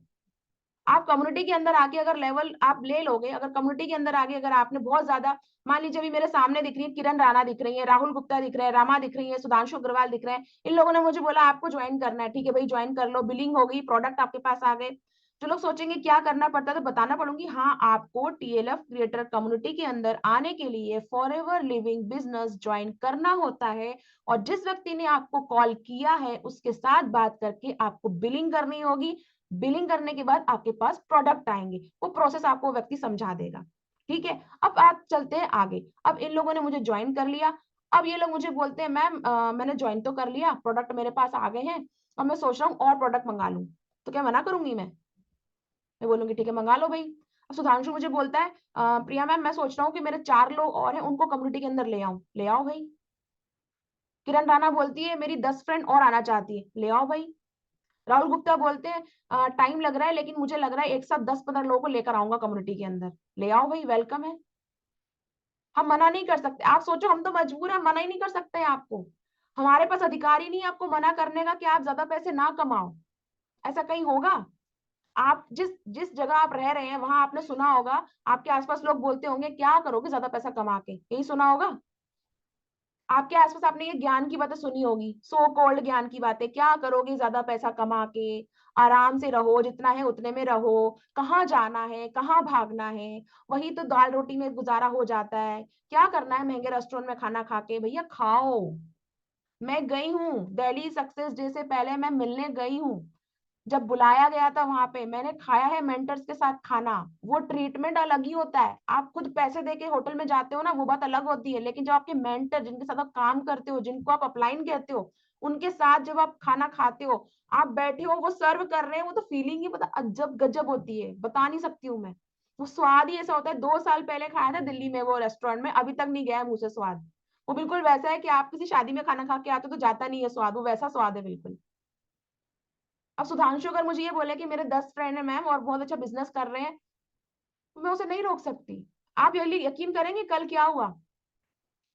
S1: आप कम्युनिटी के अंदर आके अगर लेवल आप ले लोगे, अगर कम्युनिटी के अंदर आगे अगर आपने बहुत ज्यादा, मान लीजिए अभी मेरे सामने दिख रही है किरण राणा दिख रही है, राहुल गुप्ता दिख रहे हैं, रमा दिख रही है, सुधांशु अग्रवाल दिख रहे हैं, इन लोगों ने मुझे बोला आपको ज्वाइन करना है, ठीक है भाई ज्वाइन कर लो, बिलिंग हो गई, प्रोडक्ट आपके पास आ गए। जो लोग सोचेंगे क्या करना पड़ता है, तो बताना पड़ूंगी, हाँ आपको टीएलएफ क्रिएटर कम्युनिटी के अंदर आने के लिए for ever living business join करना होता है। और जिस व्यक्ति ने आपको कॉल किया है उसके साथ बात करके आपको बिलिंग करनी होगी। बिलिंग करने के बाद आपके पास प्रोडक्ट आएंगे, वो प्रोसेस आपको व्यक्ति समझा देगा, ठीक है। अब आप चलते हैं आगे। अब इन लोगों ने मुझे ज्वाइन कर लिया। अब ये लोग मुझे बोलते हैं मैम मैंने ज्वाइन तो कर लिया, प्रोडक्ट मेरे पास आ गए हैं, अब मैं सोच रहा हूँ और प्रोडक्ट मंगा लूं। तो क्या मना करूंगी मैं बोलूंगी ठीक है मंगा लो भाई। अब सुधांशु मुझे बोलता है प्रिया मैम मैं सोच रहा हूँ कि मेरे 4 लोग और हैं, उनको कम्युनिटी के अंदर ले आऊं, ले आओ भाई। किरण राणा बोलती है मेरी 10 फ्रेंड और आना चाहती है, ले आओ भाई। राहुल गुप्ता बोलते हैं टाइम लग रहा है लेकिन मुझे लग रहा है एक साथ 10-15 लोगों को लेकर आऊंगा कम्युनिटी के अंदर, ले आओ भाई, वेलकम है। हम मना नहीं कर सकते, आप सोचो हम तो मजबूर हैं, मना ही नहीं कर सकते हैं आपको। हमारे पास अधिकार ही नहीं है आपको मना करने का कि आप ज्यादा पैसे ना कमाओ। ऐसा कहीं होगा? आप जिस जिस जगह आप रह रहे हैं वहां आपने सुना होगा, आपके आसपास लोग बोलते होंगे क्या करोगे ज्यादा पैसा कमा के, यही सुना होगा। आपके आसपास आपने ये ज्ञान की बातें सुनी होगी, सो कॉल्ड ज्ञान की बातें, क्या करोगे ज्यादा पैसा कमा के, आराम से रहो, जितना है उतने में रहो, कहाँ जाना है कहाँ भागना है, वही तो दाल रोटी में गुजारा हो जाता है, क्या करना है महंगे रेस्टोरेंट में खाना खा के, भैया खाओ। मैं गई हूँ दिल्ली सक्सेस डे से पहले, मैं मिलने गई हूँ, जब बुलाया गया था वहां पे मैंने खाया है मेंटर्स के साथ खाना। वो ट्रीटमेंट अलग ही होता है, आप खुद पैसे देके होटल में जाते हो ना, वो बात अलग होती है, लेकिन जब आपके मेंटर जिनके साथ आप काम करते हो, जिनको आप अपलाइन कहते हो, उनके साथ जब आप खाना खाते हो, आप बैठे हो, वो सर्व कर रहे हैं, वो तो फीलिंग ही पता अजब गजब होती है, बता नहीं सकती हूँ मैं। वो स्वाद ही ऐसा होता है, 2 साल पहले खाया था दिल्ली में वो रेस्टोरेंट में, अभी तक नहीं गया मुंह से स्वाद। वो बिल्कुल वैसा है कि आप किसी शादी में खाना खा के आते हो तो जाता नहीं है स्वाद, वो वैसा स्वाद है बिल्कुल। अब सुधांशु अगर मुझे ये बोले कि मेरे 10 फ्रेंड है मैम और बहुत अच्छा बिजनेस कर रहे हैं, तो मैं उसे नहीं रोक सकती। आप यकीन करेंगे कल क्या हुआ?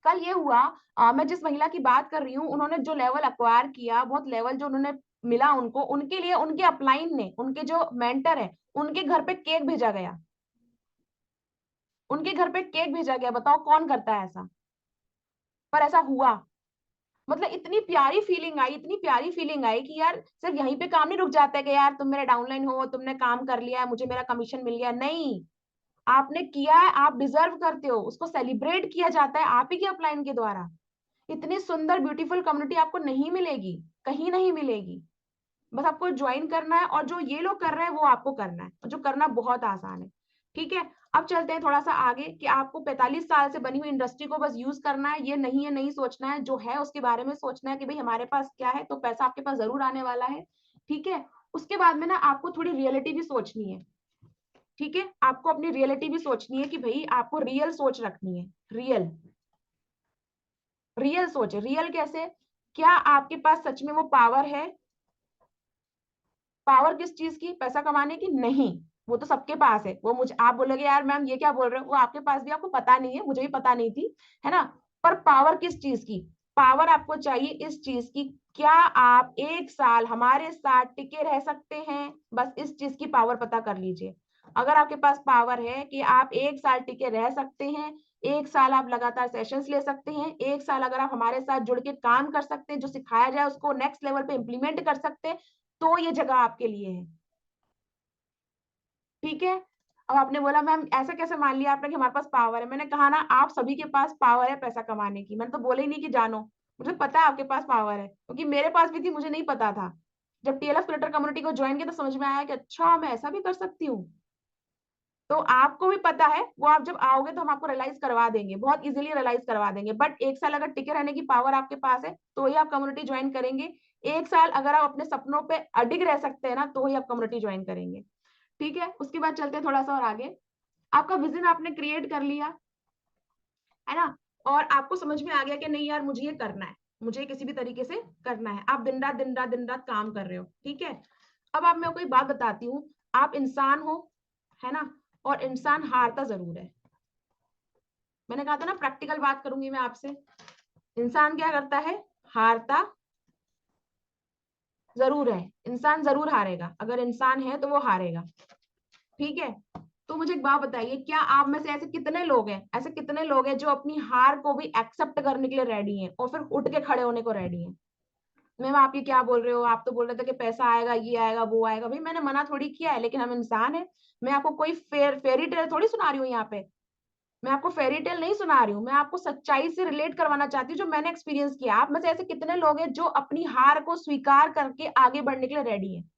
S1: कल ये हुआ, मैं जिस महिला की बात कर रही हूँ, उन्होंने जो लेवल अक्वायर किया, बहुत लेवल जो उन्होंने मिला उनको, उनके लिए उनके अपलाइन ने, उनके जो मेंटर है, उनके घर पे केक भेजा गया, उनके घर पे केक भेजा गया। बताओ कौन करता है ऐसा? पर ऐसा हुआ। मतलब इतनी प्यारी फीलिंग आई, इतनी प्यारी फीलिंग आई कि यार सिर्फ यहीं पे काम नहीं रुक जाता है कि यार तुम मेरे डाउनलाइन हो, तुमने काम कर लिया है, मुझे मेरा कमीशन मिल गया, नहीं। आपने किया है, आप डिजर्व करते हो, उसको सेलिब्रेट किया जाता है आप ही के अपलाइन के द्वारा। इतनी सुंदर ब्यूटीफुल कम्युनिटी आपको नहीं मिलेगी, कहीं नहीं मिलेगी। बस आपको ज्वाइन करना है, और जो ये लोग कर रहे हैं वो आपको करना है, जो करना बहुत आसान है, ठीक है। अब चलते हैं थोड़ा सा आगे कि आपको 45 साल से बनी हुई इंडस्ट्री को बस यूज करना है, ये नहीं है, नहीं सोचना है, जो है उसके बारे में सोचना है कि भाई हमारे पास क्या है, तो पैसा आपके पास जरूर आने वाला है, ठीक है। उसके बाद में ना आपको थोड़ी रियलिटी भी सोचनी है, ठीक है, आपको अपनी रियलिटी भी सोचनी है कि भाई आपको रियल सोच रखनी है, रियल, रियल सोच। रियल कैसे? क्या आपके पास सच में वो पावर है? पावर किस चीज की? पैसा कमाने की? नहीं, वो तो सबके पास है। वो मुझे आप बोलोगे यार मैम ये क्या बोल रहे हो, वो आपके पास भी, आपको पता नहीं है, मुझे भी पता नहीं थी, है ना। पर पावर किस चीज की? पावर आपको चाहिए इस चीज की, क्या आप 1 साल हमारे साथ टिके रह सकते हैं, बस इस चीज की पावर पता कर लीजिए। अगर आपके पास पावर है कि आप 1 साल टिके रह सकते हैं, 1 साल आप लगातार सेशंस ले सकते हैं, 1 साल अगर आप हमारे साथ जुड़ के काम कर सकते हैं, जो सिखाया जाए उसको नेक्स्ट लेवल पे इम्प्लीमेंट कर सकते हैं, तो ये जगह आपके लिए है। ठीक है? अब आपने बोला मैम ऐसा कैसे मान लिया आपने कि हमारे पास पावर है? मैंने कहा ना आप सभी के पास पावर है पैसा कमाने की। मैंने तो बोला ही नहीं कि जानो, मुझे पता है आपके पास पावर है, क्योंकि मेरे पास भी थी, मुझे नहीं पता था। जब टीएलएफ क्रिएटर कम्युनिटी को ज्वाइन किया तो समझ में आया कि अच्छा मैं ऐसा भी कर सकती हूँ। तो आपको भी पता है, वो आप जब आओगे तो हम आपको रियलाइज करवा देंगे, बहुत इजीली रियलाइज करवा देंगे। बट 1 साल अगर टिके रहने की पावर आपके पास है तो ही आप कम्युनिटी ज्वाइन करेंगे। 1 साल अगर आप अपने सपनों पे अडिग रह सकते हैं ना, तो ही आप कम्युनिटी ज्वाइन करेंगे। ठीक है? उसके बाद चलते हैं थोड़ा सा और आगे। आपका विजन आपने क्रिएट कर लिया, है ना? और आपको समझ में आ गया कि नहीं यार मुझे ये करना है, मुझे किसी भी तरीके से करना है। आप दिन रात काम कर रहे हो, ठीक है? अब आप मैं कोई बात बताती हूँ, आप इंसान हो, है ना? और इंसान हारता जरूर है। मैंने कहा था ना प्रैक्टिकल बात करूंगी मैं आपसे। इंसान क्या करता है? हारता जरूर है। इंसान जरूर हारेगा, अगर इंसान है तो वो हारेगा। ठीक है? तो मुझे एक बात बताइए, क्या आप में से ऐसे कितने लोग हैं, ऐसे कितने लोग हैं जो अपनी हार को भी एक्सेप्ट करने के लिए रेडी हैं और फिर उठ के खड़े होने को रेडी हैं? मैम आप ये क्या बोल रहे हो, आप तो बोल रहे थे कि पैसा आएगा, ये आएगा, वो आएगा। भाई मैंने मना थोड़ी किया है, लेकिन हम इंसान हैं। मैं आपको कोई फेरी टेल थोड़ी सुना रही हूँ यहाँ पे। मैं आपको फेरी टेल नहीं सुना रही हूँ, मैं आपको सच्चाई से रिलेट करवाना चाहती हूँ जो मैंने एक्सपीरियंस किया। आप में से ऐसे कितने लोग हैं जो अपनी हार को स्वीकार करके आगे बढ़ने के लिए रेडी हैं?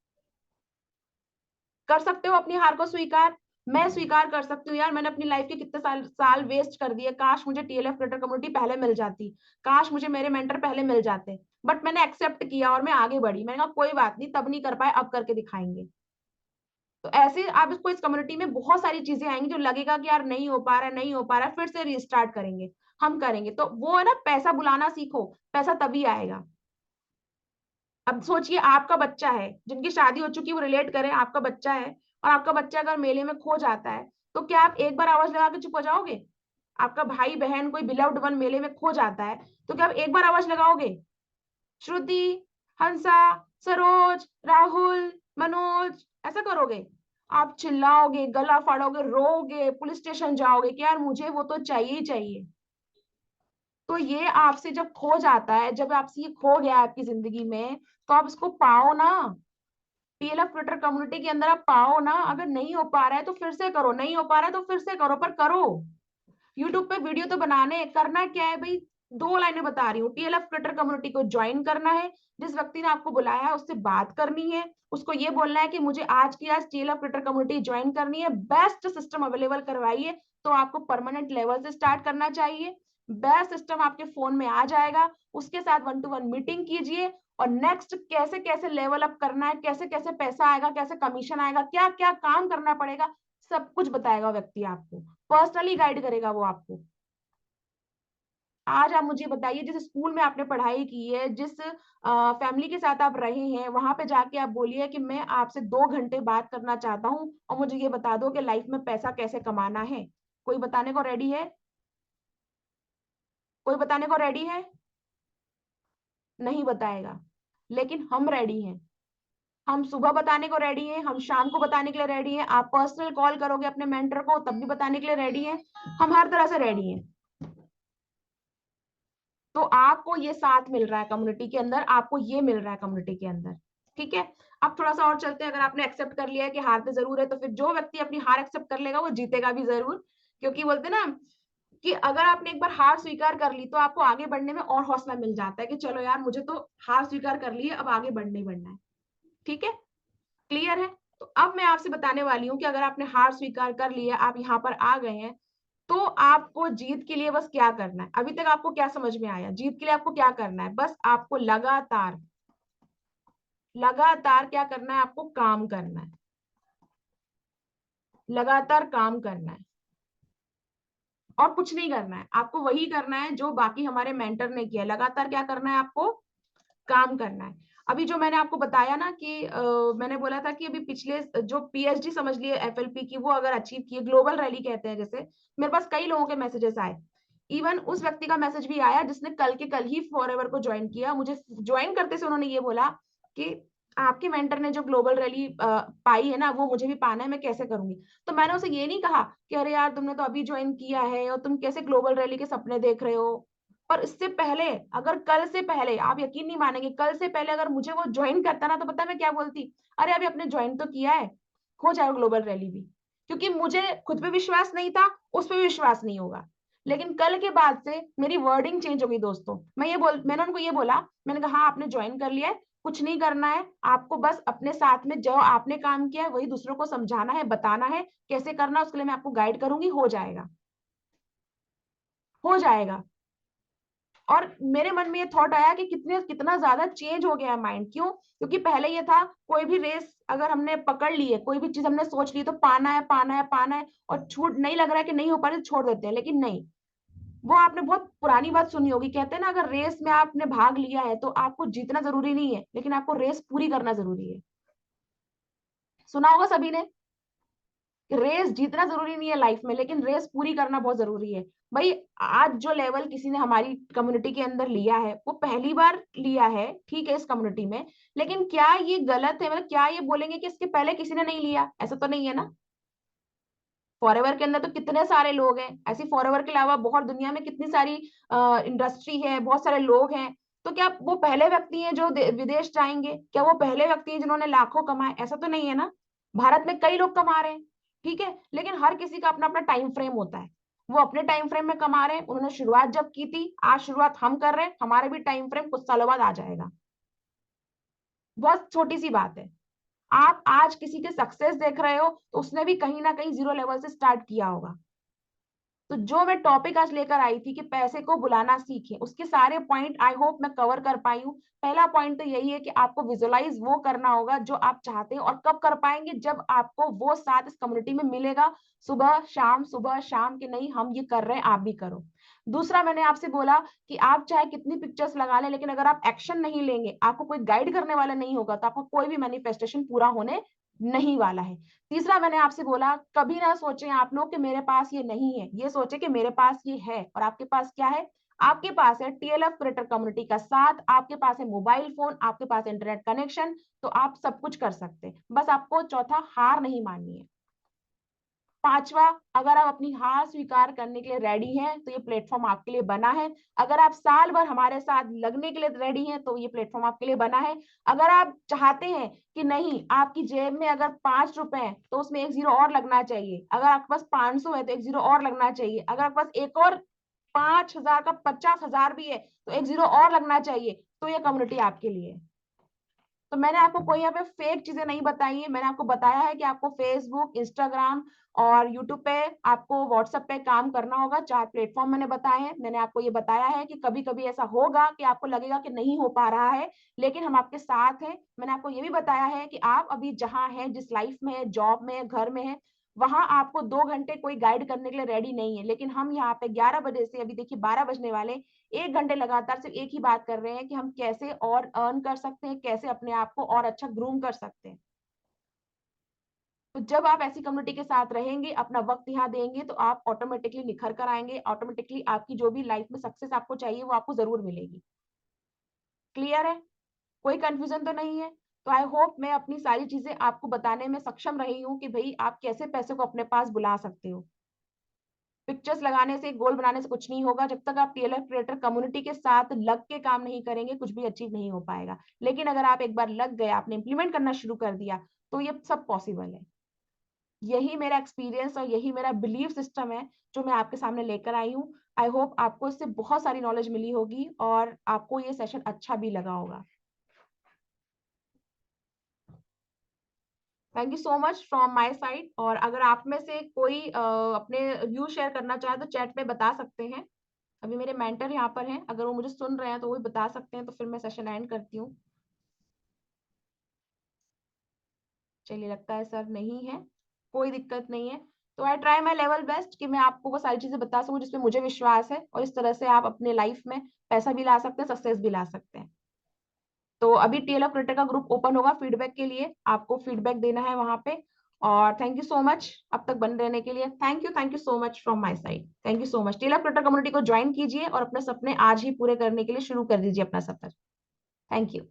S1: कर सकते हो अपनी हार को स्वीकार? मैं स्वीकार कर सकती हूँ यार, मैंने अपनी लाइफ के कितने साल वेस्ट कर दिए। काश मुझे टीएलएफ क्रिएटर कम्युनिटी पहले मिल जाती, काश मुझे मेरे मेंटर पहले मिल जाते। बट मैंने एक्सेप्ट किया और मैं आगे बढ़ी। मैंने कहा कोई बात नहीं, तब नहीं कर पाए, अब करके दिखाएंगे। तो ऐसे आप इसको, इस कम्युनिटी में बहुत सारी चीजें आएंगी जो लगेगा कि यार नहीं हो पा रहा है, नहीं हो पा रहा है, फिर से रीस्टार्ट करेंगे, हम करेंगे। तो वो है ना, पैसा बुलाना सीखो, पैसा तभी आएगा। अब सोचिए आपका बच्चा है, जिनकी शादी हो चुकी है वो रिलेट करें, आपका बच्चा है और आपका बच्चा अगर मेले में खो जाता है, तो क्या आप एक बार आवाज लगा के चुप हो जाओगे? आपका भाई बहन कोई बिलव्ड वन मेले में खो जाता है, तो क्या आप एक बार आवाज लगाओगे? श्रुति, हंसा, सरोज, राहुल, मनोज, ऐसा करोगे? आप चिल्लाओगे, गला फाड़ोगे, रोओगे, पुलिस स्टेशन जाओगे कि यार मुझे वो तो चाहिए ही चाहिए। तो ये आपसे जब खो जाता है, जब आपसे ये खो गया आपकी जिंदगी में, तो आप इसको पाओ ना। टीएलएफ ट्विटर कम्युनिटी के अंदर आप पाओ ना। अगर नहीं हो पा रहा है तो फिर से करो, नहीं हो पा रहा है तो फिर से करो, पर करो। यूट्यूब पे वीडियो तो बनाने, करना क्या है भाई? 2 लाइनें बता रही हूँ। टीएलएफ क्रिएटर कम्युनिटी को ज्वाइन करना है, जिस व्यक्ति ने आपको बुलाया है उससे बात करनी है, उसको ये बोलना है कि मुझे आज की आज टीएलएफ क्रिएटर कम्युनिटी ज्वाइन करनी है, बेस्ट सिस्टम अवेलेबल करवाइए। तो आपको परमानेंट लेवल से स्टार्ट करना चाहिए, बेस्ट सिस्टम आपके फोन में आ जाएगा, उसके साथ 1-to-1 मीटिंग कीजिए और नेक्स्ट कैसे कैसे लेवल अप करना है, कैसे कैसे पैसा आएगा, कैसे कमीशन आएगा, क्या क्या काम करना पड़ेगा, सब कुछ बताएगा व्यक्ति आपको, पर्सनली गाइड करेगा वो आपको। आज आप मुझे बताइए, जिस स्कूल में आपने पढ़ाई की है, जिस फैमिली के साथ आप रहे हैं, वहां पे जाके आप बोलिए कि मैं आपसे 2 घंटे बात करना चाहता हूँ और मुझे ये बता दो कि लाइफ में पैसा कैसे कमाना है। कोई बताने को रेडी है? कोई बताने को रेडी है? नहीं बताएगा। लेकिन हम रेडी हैं। हम सुबह बताने को रेडी हैं, हम शाम को बताने के लिए रेडी हैं, आप पर्सनल कॉल करोगे अपने मेंटर को तब भी बताने के लिए रेडी हैं। हम हर तरह से रेडी हैं। तो आपको ये साथ मिल रहा है कम्युनिटी के अंदर, आपको ये मिल रहा है कम्युनिटी के अंदर। ठीक है? अब थोड़ा सा और चलते हैं। अगर आपने एक्सेप्ट कर लिया है कि हारते जरूर है, तो फिर जो व्यक्ति अपनी हार एक्सेप्ट कर लेगा वो जीतेगा भी जरूर। क्योंकि बोलते ना कि अगर आपने एक बार हार स्वीकार कर ली तो आपको आगे बढ़ने में और हौसला मिल जाता है कि चलो यार मुझे तो हार स्वीकार कर ली है, अब आगे बढ़ना ही बढ़ना है। ठीक है? क्लियर है? तो अब मैं आपसे बताने वाली हूँ कि अगर आपने हार स्वीकार कर लिया, आप यहाँ पर आ गए हैं, तो आपको जीत के लिए बस क्या करना है? अभी तक आपको क्या समझ में आया? जीत के लिए आपको क्या करना है? बस आपको लगातार लगातार क्या करना है? आपको काम करना है, लगातार काम करना है और कुछ नहीं करना है। आपको वही करना है जो बाकी हमारे मेंटर ने किया। लगातार क्या करना है? आपको काम करना है। अभी जो मैंने आपको बताया ना कि मैंने बोला था कि अभी पिछले जो पीएचडी समझ लिए एफएलपी की, वो अगर अचीव किए, ग्लोबल रैली कहते हैं जैसे, मेरे पास कई लोगों के मैसेजेस आए। इवन उस व्यक्ति का मैसेज भी आया जिसने कल के कल ही फॉरएवर को ज्वाइन किया। मुझे ज्वाइन करते से उन्होंने ये बोला कि आपके मेंटर ने जो ग्लोबल रैली पाई है ना, वो मुझे भी पाना है, मैं कैसे करूंगी? तो मैंने उसे ये नहीं कहा कि अरे यार तुमने तो अभी ज्वाइन किया है और तुम कैसे ग्लोबल रैली के सपने देख रहे हो। पर इससे पहले, अगर कल से पहले, आप यकीन नहीं मानेंगे, कल से पहले अगर मुझे वो ज्वाइन करता ना, तो पता है मैं क्या बोलती? अरे अभी आपने ज्वाइन तो किया है, हो जाएगा ग्लोबल रैली भी। क्योंकि मुझे खुद पे विश्वास नहीं था, उस पर विश्वास नहीं होगा। लेकिन कल के बाद से मेरी वर्डिंग चेंज हो गई दोस्तों। मैंने उनको ये बोला, मैंने कहा हाँ आपने ज्वाइन कर लिया है, कुछ नहीं करना है आपको, बस अपने साथ में जो आपने काम किया है वही दूसरों को समझाना है, बताना है कैसे करना, उसके लिए मैं आपको गाइड करूंगी, हो जाएगा, हो जाएगा। और मेरे मन में ये थॉट आया कि कितने कितना ज्यादा चेंज हो गया है माइंड। क्यों? क्योंकि पहले ये था, कोई भी रेस अगर हमने पकड़ ली है, कोई भी चीज हमने सोच ली, तो पाना है पाना है पाना है, और छूट नहीं लग रहा है कि नहीं हो पा रही, छोड़ देते हैं। लेकिन नहीं, वो आपने बहुत पुरानी बात सुनी होगी, कहते हैं ना, अगर रेस में आपने भाग लिया है तो आपको जीतना जरूरी नहीं है, लेकिन आपको रेस पूरी करना जरूरी है। सुना होगा सभी ने, रेस जीतना जरूरी नहीं है लाइफ में, लेकिन रेस पूरी करना बहुत जरूरी है। भाई, आज जो लेवल किसी ने हमारी कम्युनिटी के अंदर लिया है, वो पहली बार लिया है, ठीक है, इस कम्युनिटी में। लेकिन क्या ये गलत है? मतलब क्या ये बोलेंगे कि इसके पहले किसी ने नहीं लिया? ऐसा तो नहीं है ना। फॉरएवर के अंदर तो कितने सारे लोग हैं, ऐसी फॉरएवर के अलावा बहुत दुनिया में कितनी सारी इंडस्ट्री है, बहुत सारे लोग हैं। तो क्या वो पहले व्यक्ति हैं जो विदेश जाएंगे? क्या वो पहले व्यक्ति हैं जिन्होंने लाखों कमाए? ऐसा तो नहीं है ना। भारत में कई लोग कमा रहे हैं, ठीक है, लेकिन हर किसी का अपना अपना टाइम फ्रेम होता है। वो अपने टाइम फ्रेम में कमा रहे हैं, उन्होंने शुरुआत जब की थी, आज शुरुआत हम कर रहे हैं, हमारे भी टाइम फ्रेम कुछ सालों बाद आ जाएगा। बहुत छोटी सी बात है। आप आज किसी के सक्सेस देख रहे हो, तो उसने भी कहीं ना कहीं जीरो लेवल से स्टार्ट किया होगा। तो जो मैं टॉपिक आज लेकर आई थी कि पैसे को बुलाना सीखें, उसके सारे पॉइंट आई होप मैं कवर कर पाई हूँ। पहला पॉइंट तो यही है कि आपको विजुअलाइज वो करना होगा जो आप चाहते हैं, और कब कर पाएंगे? जब आपको वो साथ इस कम्युनिटी में मिलेगा, सुबह शाम कि नहीं हम ये कर रहे हैं, आप भी करो। दूसरा, मैंने आपसे बोला कि आप चाहे कितनी पिक्चर्स लगा लें, लेकिन अगर आप एक्शन नहीं लेंगे, आपको कोई गाइड करने वाला नहीं होगा, तो आपका कोई भी मैनिफेस्टेशन पूरा होने नहीं वाला है। तीसरा, मैंने आपसे बोला, कभी ना सोचें आप लोग कि मेरे पास ये नहीं है, ये सोचे कि मेरे पास ये है। और आपके पास क्या है? आपके पास है टीएलएफ क्रिएटर कम्युनिटी का साथ, आपके पास है मोबाइल फोन, आपके पास इंटरनेट कनेक्शन। तो आप सब कुछ कर सकते हैं, बस आपको चौथा, हार नहीं माननी है। पांचवा, अगर आप अपनी हार स्वीकार करने के लिए रेडी हैं, तो ये प्लेटफॉर्म आपके लिए बना है। अगर आप साल भर हमारे साथ लगने के लिए रेडी हैं, तो ये प्लेटफॉर्म आपके लिए बना है। अगर आप चाहते हैं कि नहीं, आपकी जेब में अगर 5 रुपए है तो उसमें एक जीरो और लगना चाहिए, अगर आपके पास 500 है तो एक जीरो और लगना चाहिए, अगर आपके पास एक और 5,000 का 50,000 भी है तो एक जीरो और लगना चाहिए, तो ये कम्युनिटी आपके लिए है। तो मैंने आपको कोई यहाँ पे फेक चीजें नहीं बताई है। मैंने आपको बताया है कि आपको फेसबुक, इंस्टाग्राम और यूट्यूब पे, आपको व्हाट्सएप पे काम करना होगा। 4 प्लेटफॉर्म मैंने बताए हैं। मैंने आपको ये बताया है कि कभी कभी ऐसा होगा कि आपको लगेगा कि नहीं हो पा रहा है, लेकिन हम आपके साथ हैं। मैंने आपको ये भी बताया है कि आप अभी जहां हैं, जिस लाइफ में है, जॉब में है, घर में है, वहां आपको 2 घंटे कोई गाइड करने के लिए रेडी नहीं है। लेकिन हम यहाँ पे 11 बजे से अभी देखिए 12 बजने वाले, 1 घंटे लगातार सिर्फ एक ही बात कर रहे हैं कि हम कैसे और अर्न कर सकते हैं, कैसे अपने आप को और अच्छा ग्रूम कर सकते हैं। तो जब आप ऐसी कम्युनिटी के साथ रहेंगे, अपना वक्त यहाँ देंगे, तो आप ऑटोमेटिकली निखर कर आएंगे। ऑटोमेटिकली आपकी जो भी लाइफ में सक्सेस आपको चाहिए, वो आपको जरूर मिलेगी। क्लियर है? कोई कंफ्यूजन तो नहीं है? तो आई होप मैं अपनी सारी चीजें आपको बताने में सक्षम रही हूँ कि भाई आप कैसे पैसे को अपने पास बुला सकते हो। पिक्चर्स लगाने से, गोल बनाने से कुछ नहीं होगा। जब तक आप टीएलएफ क्रिएटर कम्युनिटी के साथ लग के काम नहीं करेंगे, कुछ भी अचीव नहीं हो पाएगा। लेकिन अगर आप एक बार लग गए, आपने इंप्लीमेंट करना शुरू कर दिया, तो ये सब पॉसिबल है। यही मेरा एक्सपीरियंस और यही मेरा बिलीफ सिस्टम है जो मैं आपके सामने लेकर आई हूँ। आई होप आपको इससे बहुत सारी नॉलेज मिली होगी और आपको ये सेशन अच्छा भी लगा होगा। Thank you so much from my side. और अगर आप में से कोई अपने व्यू शेयर करना चाहे तो चैट में बता सकते हैं। अभी मेरे मेंटर यहाँ पर हैं, अगर वो मुझे सुन रहे हैं तो वो भी बता सकते हैं, तो फिर मैं सेशन एंड करती हूँ। चलिए, लगता है सर नहीं है, कोई दिक्कत नहीं है। तो I try my level best कि मैं आपको वो सारी चीजें बता सकूं जिसमें मुझे विश्वास है, और इस तरह से आप अपने लाइफ में पैसा भी ला सकते हैं, सक्सेस भी ला सकते हैं। तो अभी टीएलएफ क्रिएटर का ग्रुप ओपन होगा फीडबैक के लिए, आपको फीडबैक देना है वहां पे। और थैंक यू सो मच अब तक बन रहने के लिए। Thank you so much from my side. Thank you so much. TLF creator community को ज्वाइन कीजिए और अपने सपने आज ही पूरे करने के लिए शुरू कर दीजिए अपना सफर। Thank you.